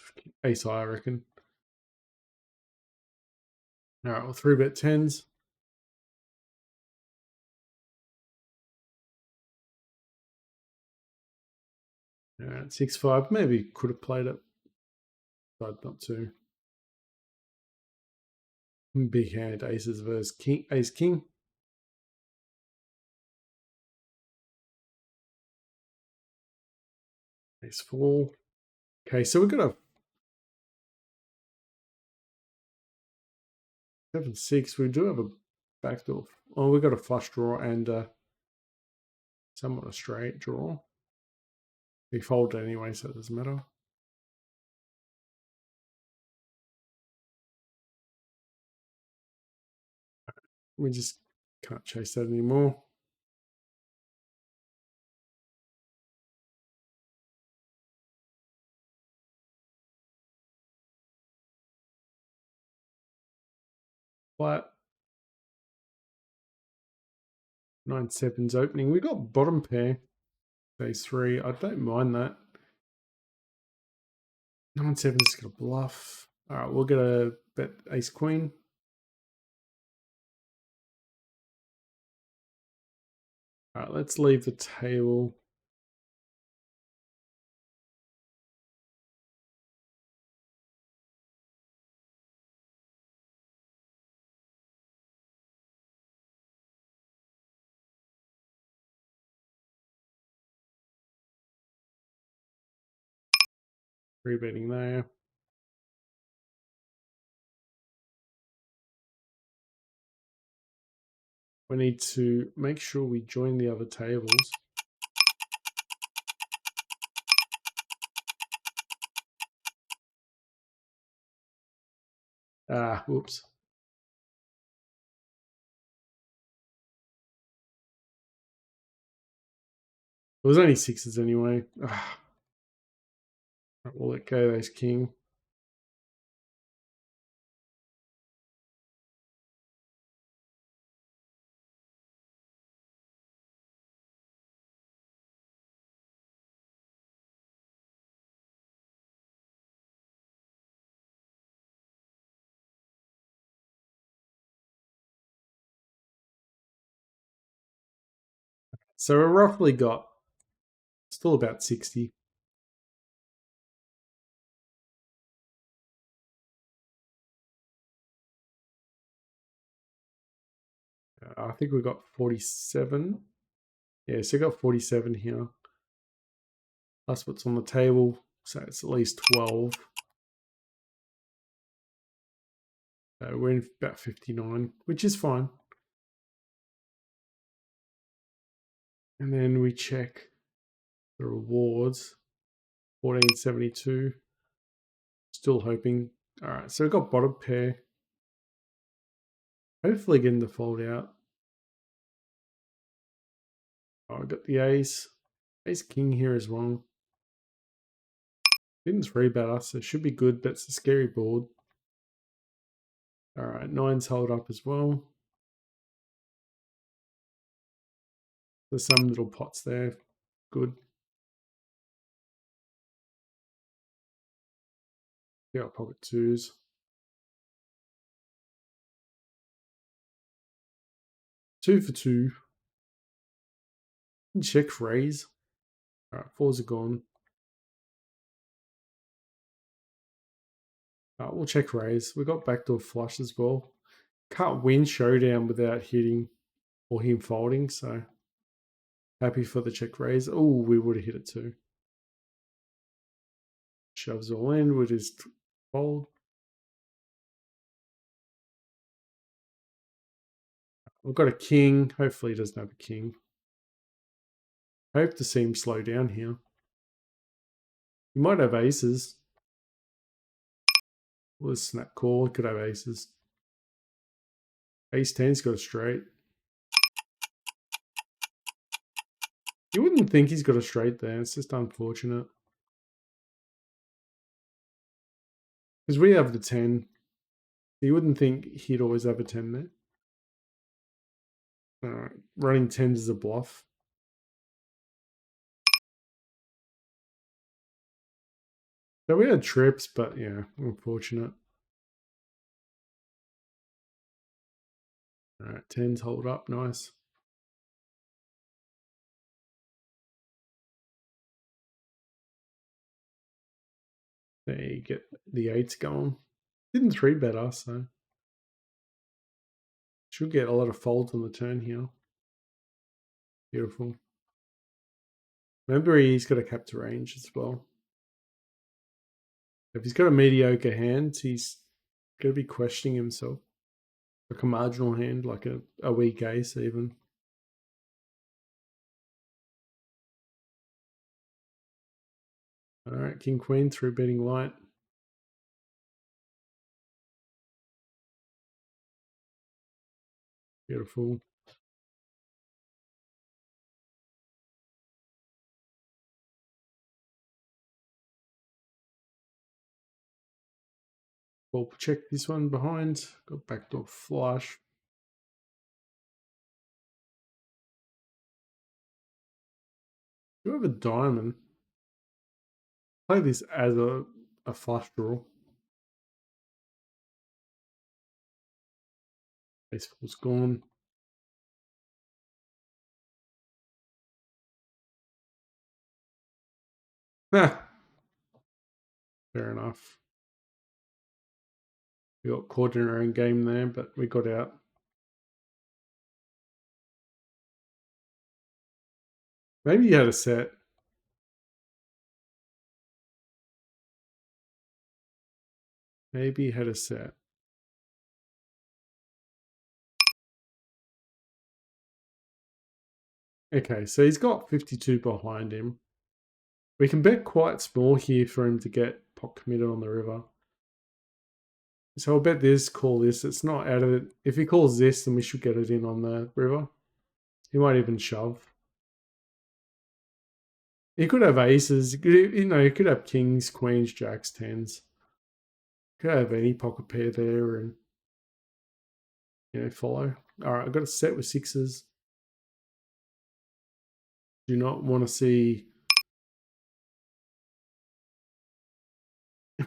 Ace high, I reckon. All right, we'll 3-bet tens. All right, 6-5. Maybe could have played it, but not to. Big hand aces versus king. Ace king. Ace 4. Okay, so we've got a 7-6. We do have a backdoor. Oh, we've got a flush draw and somewhat a straight draw. We fold anyway, so it doesn't matter. We just can't chase that anymore. Flat. 9-7's opening. We got bottom pair. Ace 3. I don't mind that. 9-7's just gonna bluff. All right, we'll get a bet ace queen. All right, let's leave the table. Rebetting there. We need to make sure we join the other tables. Ah, whoops. It was only 6s anyway. Ah. We'll let go of ace king. So we roughly got still about 60. I think we got 47. Yeah, so we got 47 here. Plus what's on the table. So it's at least 12. So we're in about 59, which is fine. And then we check the rewards. 1472. Still hoping. All right, so we've got bottom pair. Hopefully getting the fold out. Oh, I got the ace. Ace king here as well. Didn't rebet us, so it should be good. That's a scary board. All right, 9's hold up as well. There's some little pots there. Good. Yeah, pocket 2s. 2 for 2. Check raise. All right, 4s are gone. We'll check raise. We got backdoor flush as well. Can't win showdown without hitting or him folding, so happy for the check raise. Oh, we would have hit it too. Shoves all in with his fold. We've got a king. Hopefully he doesn't have a king. Hope to see him slow down here. He might have aces. Well, snap call. He could have aces. Ace 10's got a straight. You wouldn't think he's got a straight there. It's just unfortunate. Because we have the 10. You wouldn't think he'd always have a 10 there. Alright, running tens is a bluff. So we had trips, but yeah, unfortunate. Alright, tens hold up, nice. There you get the eights going. Didn't three bet us, so should get a lot of folds on the turn here. Beautiful. Remember, he's got a capture range as well. If he's got a mediocre hand, he's going to be questioning himself. Like a marginal hand, like a weak ace even. All right, king queen through betting light. Beautiful. We'll check this one behind. Got backdoor flush. Do have a diamond. Play this as a flush draw. Baseball's gone. Ah, fair enough. We got caught in our own game there, but we got out. Maybe you had a set. Maybe you had a set. Okay, so he's got 52 behind him. We can bet quite small here for him to get pot committed on the river. So I'll bet this, call this. It's not out of it. If he calls this, then we should get it in on the river. He might even shove. He could have aces. He could have kings, queens, jacks, tens. Could have any pocket pair there and follow. All right, I've got a set with sixes. Do not want to see.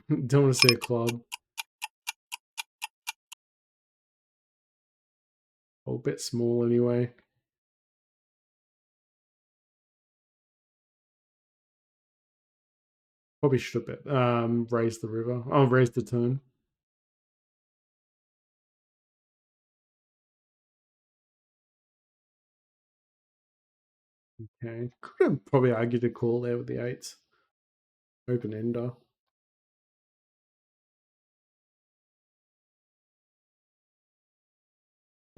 Don't want to see a club. I'll bet small anyway. Probably should have bet. Raise the river. Oh, raise the turn. Okay. Could have probably argued a call there with the eights. Open ender.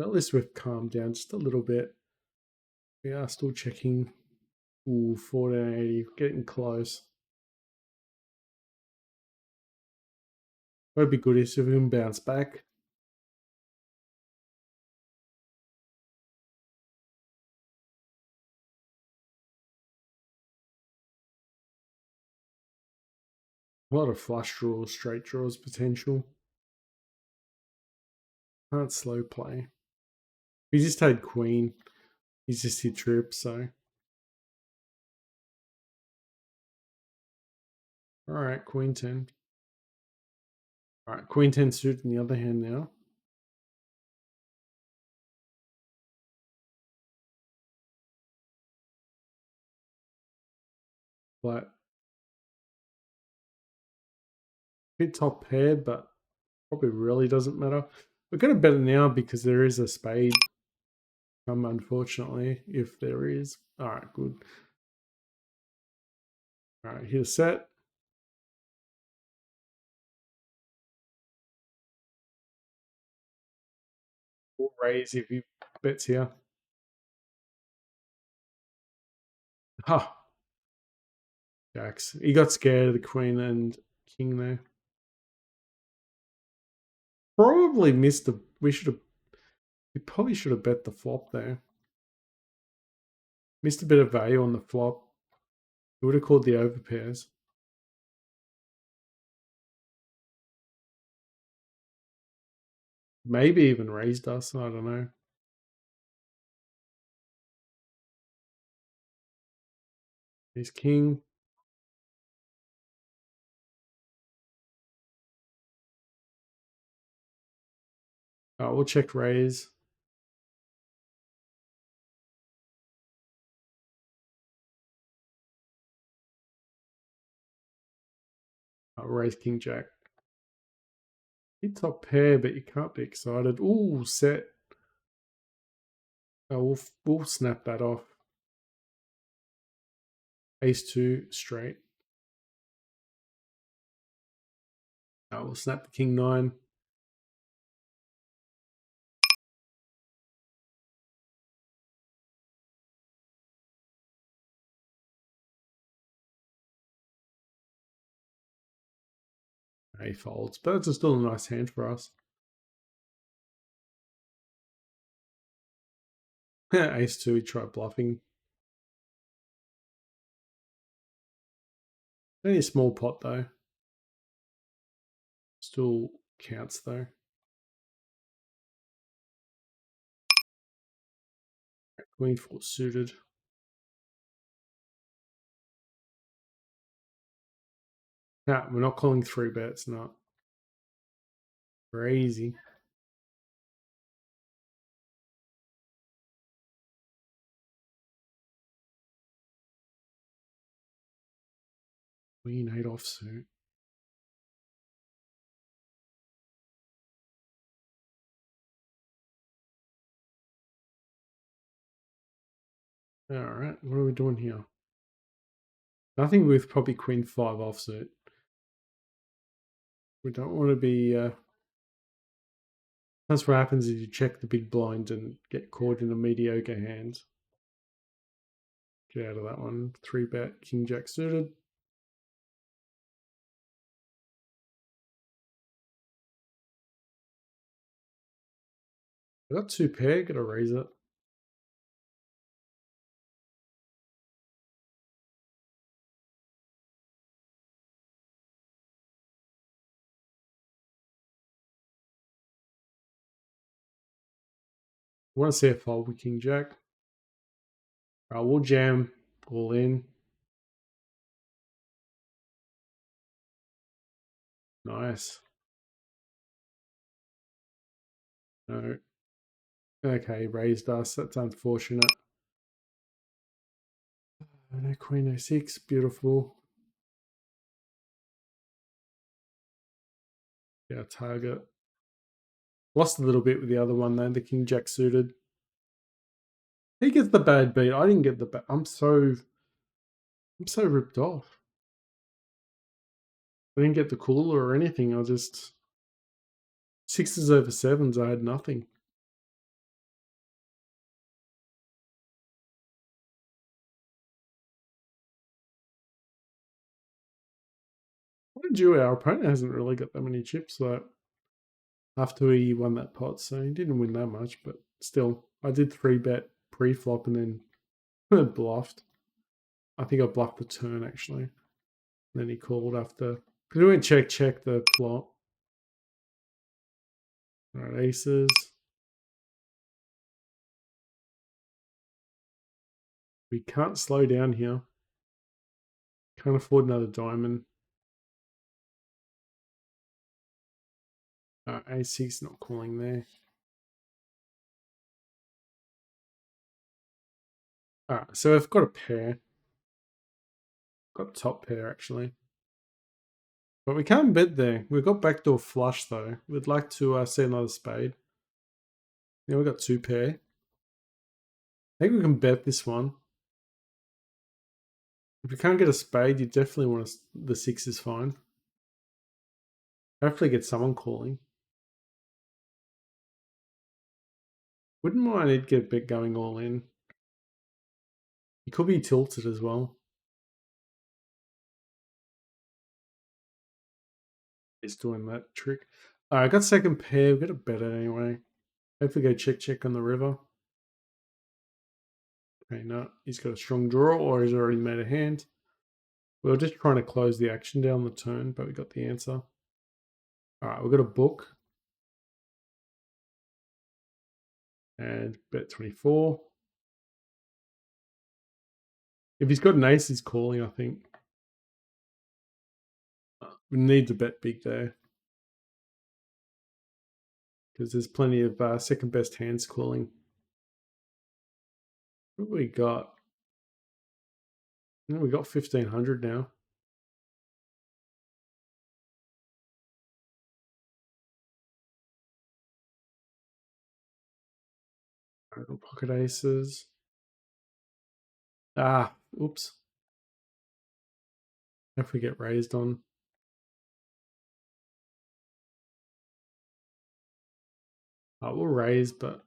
At least we've calmed down just a little bit. We are still checking. Ooh, 1480, getting close. What'd be good is if we can bounce back. A lot of flush draws, straight draws potential. Can't slow play. He just had queen. He's just hit trip, so. Alright, queen 10. Alright, queen 10 suit in the other hand now. But bit top pair, but probably really doesn't matter. We're going to bet it now because there is a spade. Unfortunately, if there is. Alright, good. Alright, hit a set. We'll raise if he bets here. Ha! Jacks. He got scared of the queen and king there. Probably missed the. We probably should have bet the flop there. Missed a bit of value on the flop. We would have called the overpairs. Maybe even raised us. I don't know. Ace king. We'll check raise. Raise king jack. Hit top pair, but you can't be excited. Ooh, set. We'll snap that off. Ace 2 straight. We'll snap the king 9. He folds, but it's still a nice hand for us. Ace 2, we try bluffing. Only a small pot though. Still counts though. Queen 4 suited. Nah, we're not calling 3 bets, not. Crazy. Queen 8 offsuit. Alright, what are we doing here? Nothing with probably Queen 5 offsuit. We don't want to be... that's what happens if you check the big blind and get caught in a mediocre hand. Get out of that one. 3 bet, King Jack suited. I got 2 pair, gotta raise it. I want to see a fold with King Jack. We'll jam all in. Nice. No. Okay, raised us. That's unfortunate. No Queen 06. Beautiful. Yeah, target. Lost a little bit with the other one though. The King Jack suited. He gets the bad beat. I didn't get the bad. I'm so ripped off. I didn't get the cooler or anything. I just 6s over 7s. I had nothing. Mind you, our opponent hasn't really got that many chips though. After he won that pot, so he didn't win that much, but still, I did 3 bet pre-flop and then bluffed. I think I bluffed the turn actually. And then he called after. Because we went check the flop. Alright, aces. We can't slow down here. Can't afford another diamond. A6 not calling there. Alright, so I've got a pair. Got top pair actually. But we can't bet there. We've got backdoor flush though. We'd like to see another spade. Yeah, we've got 2 pair. I think we can bet this one. If you can't get a spade, you definitely want the 6 is fine. Hopefully get someone calling. Wouldn't mind it get a bit going all in. He could be tilted as well. He's doing that trick. I got second pair. We've got a better anyway. Hopefully go check on the river. Okay, no. He's got a strong draw or he's already made a hand. We were just trying to close the action down the turn, but we got the answer. Alright, we've got a book. And bet 24. If he's got an ace, he's calling, I think. We need to bet big there. Because there's plenty of second best hands calling. What have we got? We got 1500 now. Pocket aces. Oops. If we get raised on. We'll raise, but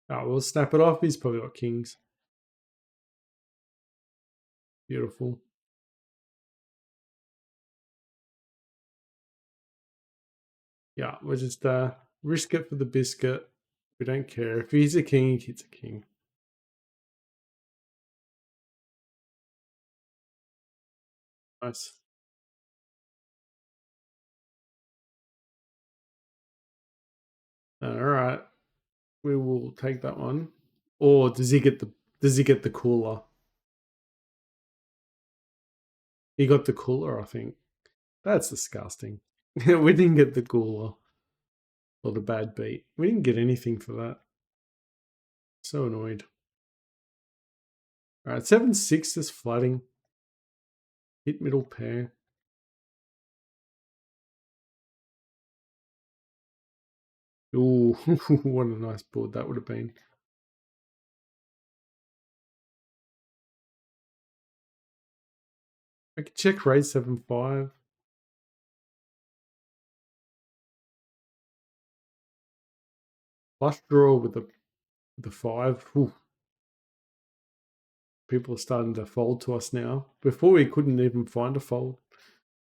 we'll snap it off. He's probably got kings. Beautiful. Yeah, we'll just risk it for the biscuit. We don't care. If he's a king, he hits a king. Nice. All right. We will take that one. Or does he get the cooler? He got the cooler, I think. That's disgusting. We didn't get the cooler or the bad beat. We didn't get anything for that. So annoyed. All right, 7-6 is flooding. Hit middle pair. Ooh, what a nice board that would have been. I could check raise 7-5. Flush draw with the 5. Ooh. People are starting to fold to us now. Before we couldn't even find a fold.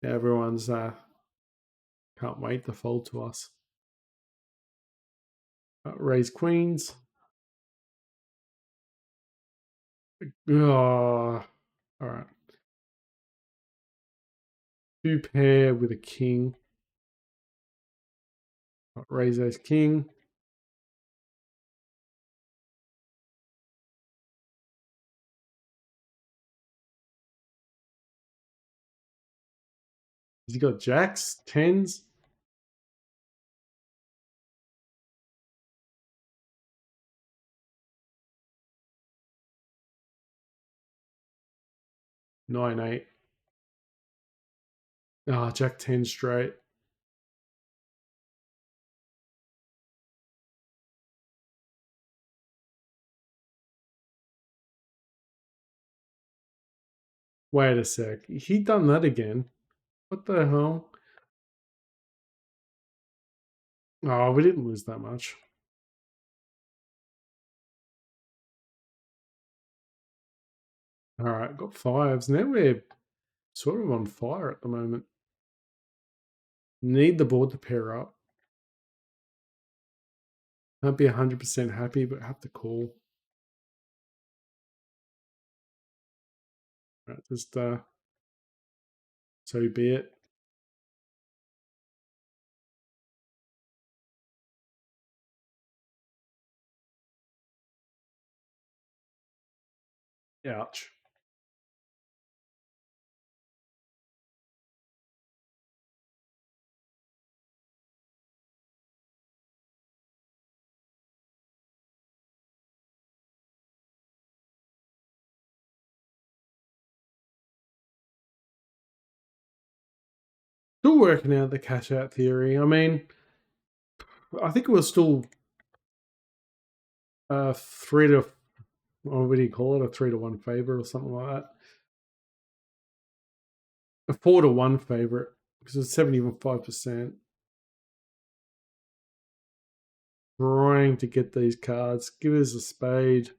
Now everyone's can't wait to fold to us. Raise queens. Oh, all right. 2 pair with a king. Raise ace king. Has he got jacks, 10s? Nine, 8. Jack 10 straight. Wait a sec. He done that again. What the hell? Oh, we didn't lose that much. All right, got 5s. Now we're sort of on fire at the moment. Need the board to pair up. Can't be 100% happy, but have to call. All right, just so be it. Ouch. Still working out the cash out theory. I mean, I think it was still 3 to, what do you call it? A 3-1 favorite or something like that. A 4-1 favorite because it's 75%. Trying to get these cards. Give us a spade.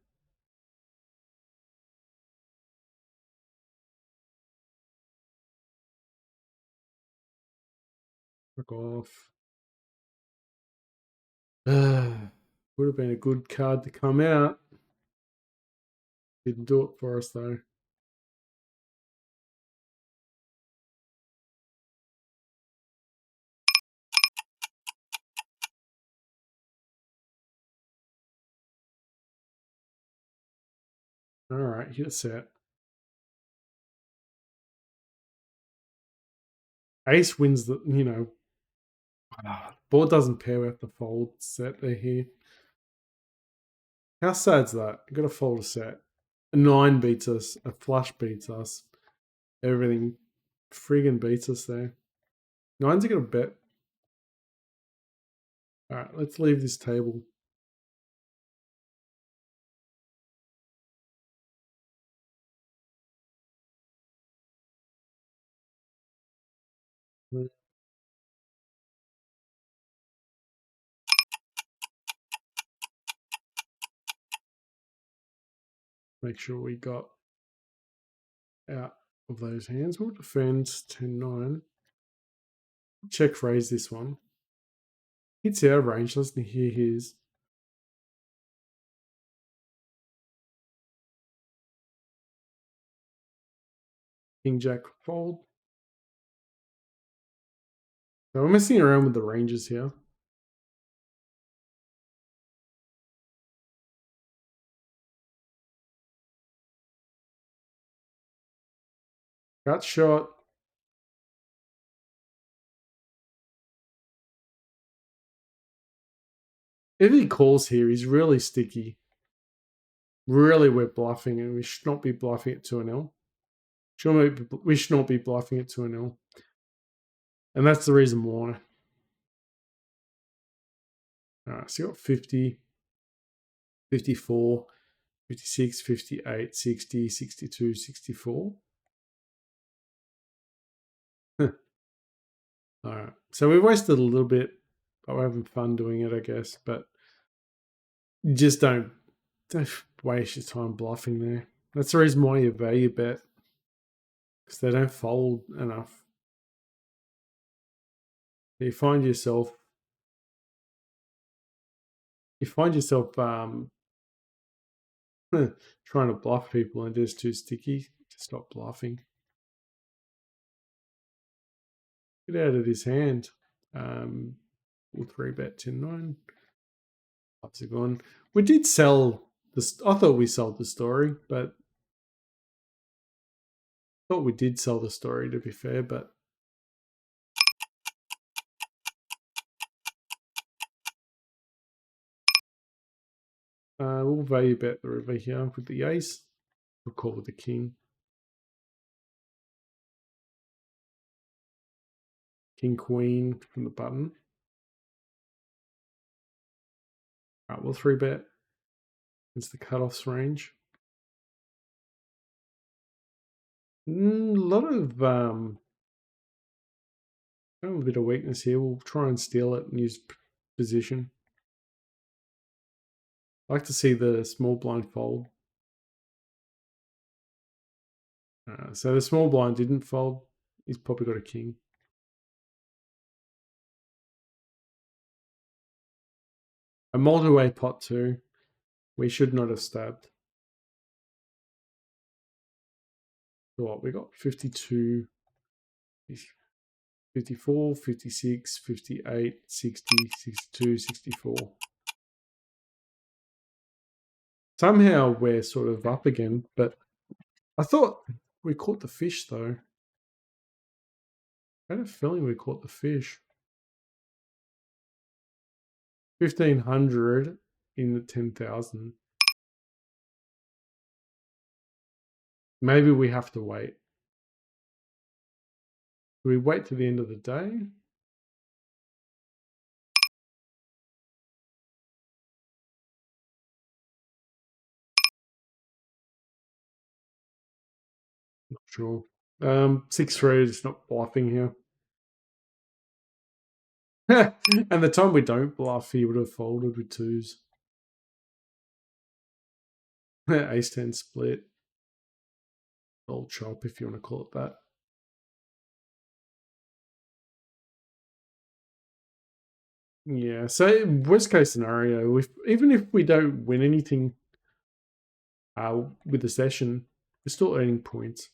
Fuck off. Would have been a good card to come out. Didn't do it for us though. All right, hit a set. Ace wins the, board doesn't pair with the fold set they're here. How sad's that? Got to fold a set. A 9 beats us. A flush beats us. Everything friggin' beats us there. Nines are going to bet. All right, let's leave this table. Make sure we got out of those hands. We'll defend 10-9. Check raise this one. Hits our range. Let's hear his. King Jack fold. So we're messing around with the ranges here. Gut shot. If he calls here, he's really sticky. Really, we're bluffing, and we should not be bluffing it 2-0. We should not be bluffing it 2-0. And that's the reason why. All right, so you got 50, 54, 56, 58, 60, 62, 64. All right. So we wasted a little bit, but we're having fun doing it, I guess. But you just don't waste your time bluffing there. That's the reason why you value bet, because they don't fold enough. You find yourself trying to bluff people and just too sticky to stop bluffing. Get out of his hand. We'll 3-bet 10-9. Ups are gone. We did sell this. I thought we sold the story, but I thought we did sell the story, to be fair, but we'll value bet the river here with the ace. We'll call with the king. King, queen from the button. All right, we'll 3-bet. It's the cutoffs range. A lot of a bit of weakness here. We'll try and steal it and use position. I like to see the small blind fold. So the small blind didn't fold. He's probably got a king. A multi-way pot too. We should not have stabbed. So what? We got 52, 54, 56, 58, 60, 62, 64. Somehow we're sort of up again, but I thought we caught the fish though. I had a feeling we caught the fish. 1,500 in the 10,000. Maybe we have to wait. Do we wait to the end of the day? Not sure. 6-3 is not bluffing here. And the time we don't bluff, he would have folded with twos. Ace 10 split. Old chop, if you want to call it that. Yeah, so worst case scenario, even if we don't win anything with the session, we're still earning points.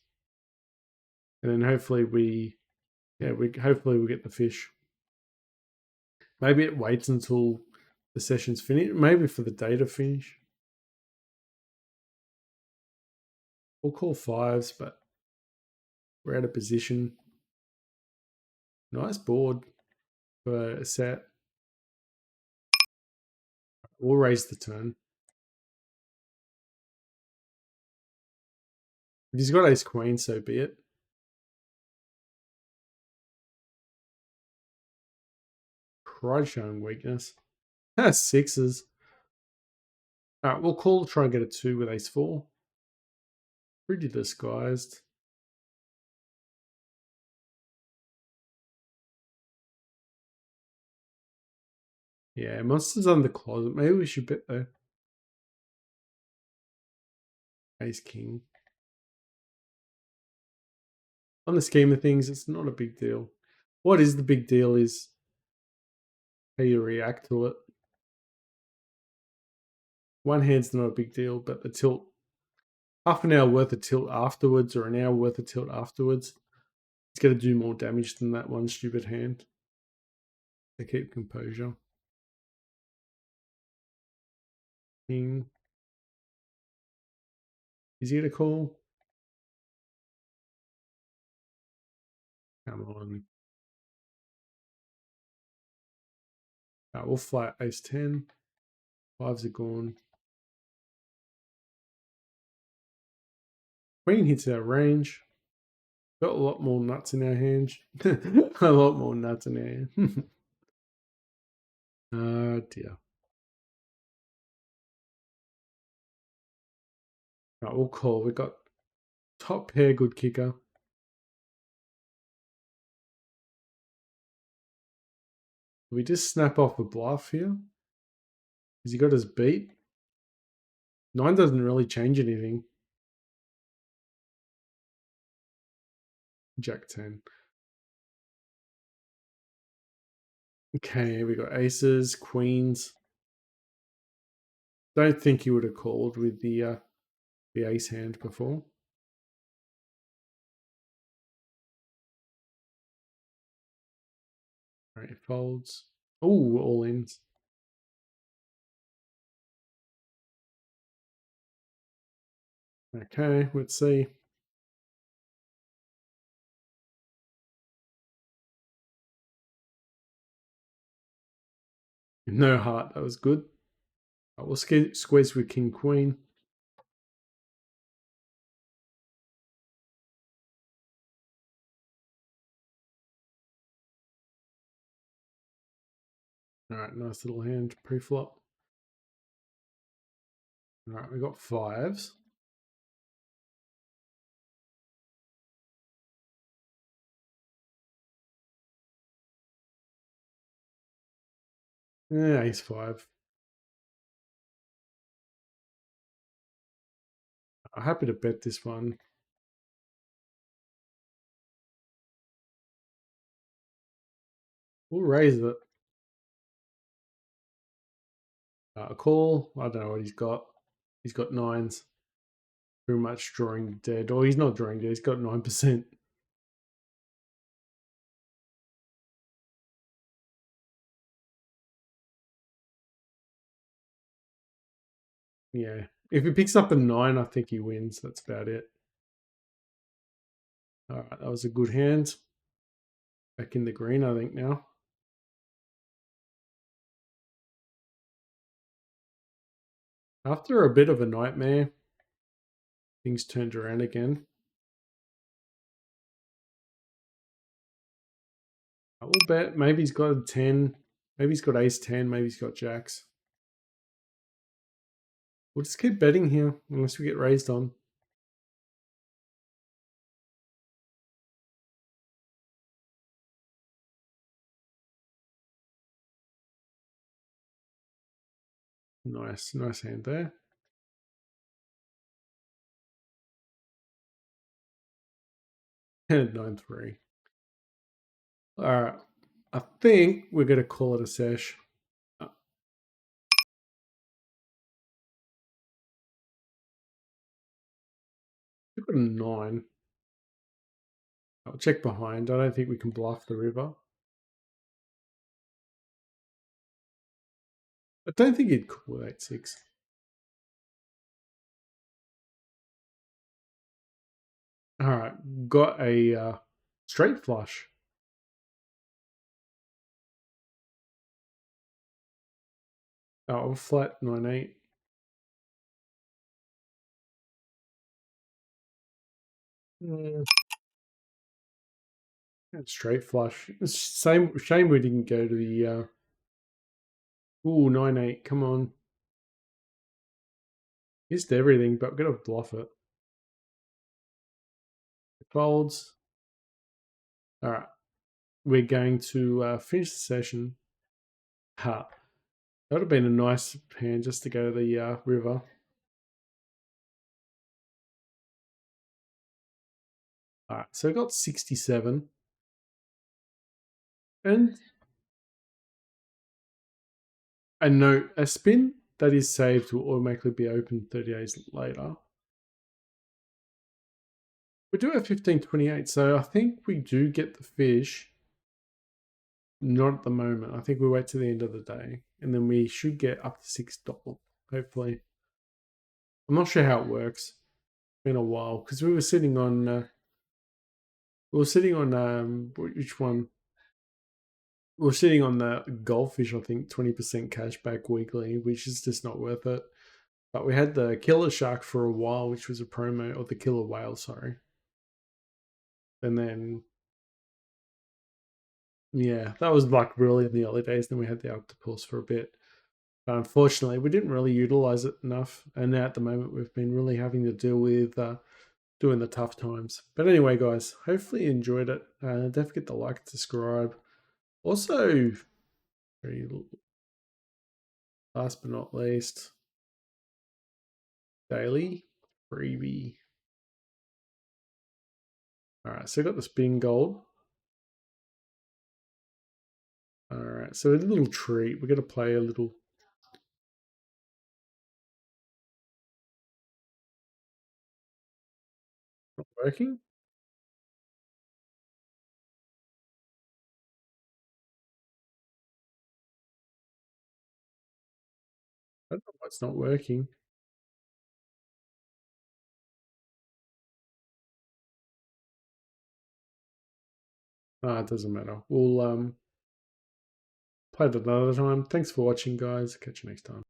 And then hopefully we get the fish. Maybe it waits until the session's finished. Maybe for the day to finish. We'll call fives, but we're out of position. Nice board for a set. We'll raise the turn. If he's got ace queen, so be it. Pride showing weakness. That's sixes. Alright, we'll call, try and get a 2 with ace 4. Pretty disguised. Yeah, monster's on the closet. Maybe we should bet though. Ace king. On the scheme of things, it's not a big deal. What is the big deal is how you react to it. One hand's not a big deal, but the tilt, half an hour worth of tilt afterwards or an hour worth of tilt afterwards, it's going to do more damage than that one stupid hand. They keep composure. King. Is he going to call? Come on. We'll flat ace 10. Fives are gone. Queen hits our range. Got a lot more nuts in our hand. A lot more nuts in our hand. Oh dear. Right, we'll call. We've got top pair, good kicker. We just snap off a bluff here. Has he got us beat? 9 doesn't really change anything. Jack 10. Okay, we got aces, queens. Don't think he would have called with the ace hand before. All right, folds. Oh, all ins. Okay, let's see. No heart, that was good. We'll squeeze with king, queen. All right, nice little hand pre-flop. All right, we got fives. Yeah, ace 5. I'm happy to bet this one. We'll raise it. Call. I don't know what he's got. He's got 9s. Pretty much drawing dead. Or he's not drawing dead. He's got 9%. Yeah. If he picks up a 9, I think he wins. That's about it. All right, that was a good hand. Back in the green, I think, now. After a bit of a nightmare, things turned around again. I will bet maybe he's got a 10. Maybe he's got ace 10. Maybe he's got jacks. We'll just keep betting here unless we get raised on. Nice hand there. And 9-3. All right. I think we're going to call it a sesh. We've got a 9. I'll check behind. I don't think we can bluff the river. I don't think he'd call 8-6. All right, got a straight flush. Oh, flat 9-8. Mm, straight flush. Same shame we didn't go to the ooh 9-8. Come on, missed everything, but we're gonna bluff it. It folds. All right, we're going to finish the session. Ha, that would have been a nice hand just to go to the river. All right, so I got 67, and a note, a spin that is saved will automatically be opened 30 days later. We do have 1528, so I think we do get the fish. Not at the moment. I think we wait to the end of the day, and then we should get up to $6. Hopefully, I'm not sure how it works. It's been a while because we were sitting on. Which one? We were sitting on the goldfish. I think 20% cash back weekly, which is just not worth it. But we had the killer shark for a while, which was a promo, or the killer whale, sorry. And then yeah, that was like really in the early days. Then we had the octopus for a bit. But unfortunately, we didn't really utilize it enough. And now at the moment, we've been really having to deal with doing the tough times. But anyway, guys, hopefully you enjoyed it. Don't forget to like and subscribe. Also, very last but not least, daily freebie. All right, so I got the spin gold. All right, so a little treat. We're going to play a little. Not working? I don't know why it's not working. Ah, it doesn't matter. We'll play it another time. Thanks for watching, guys. Catch you next time.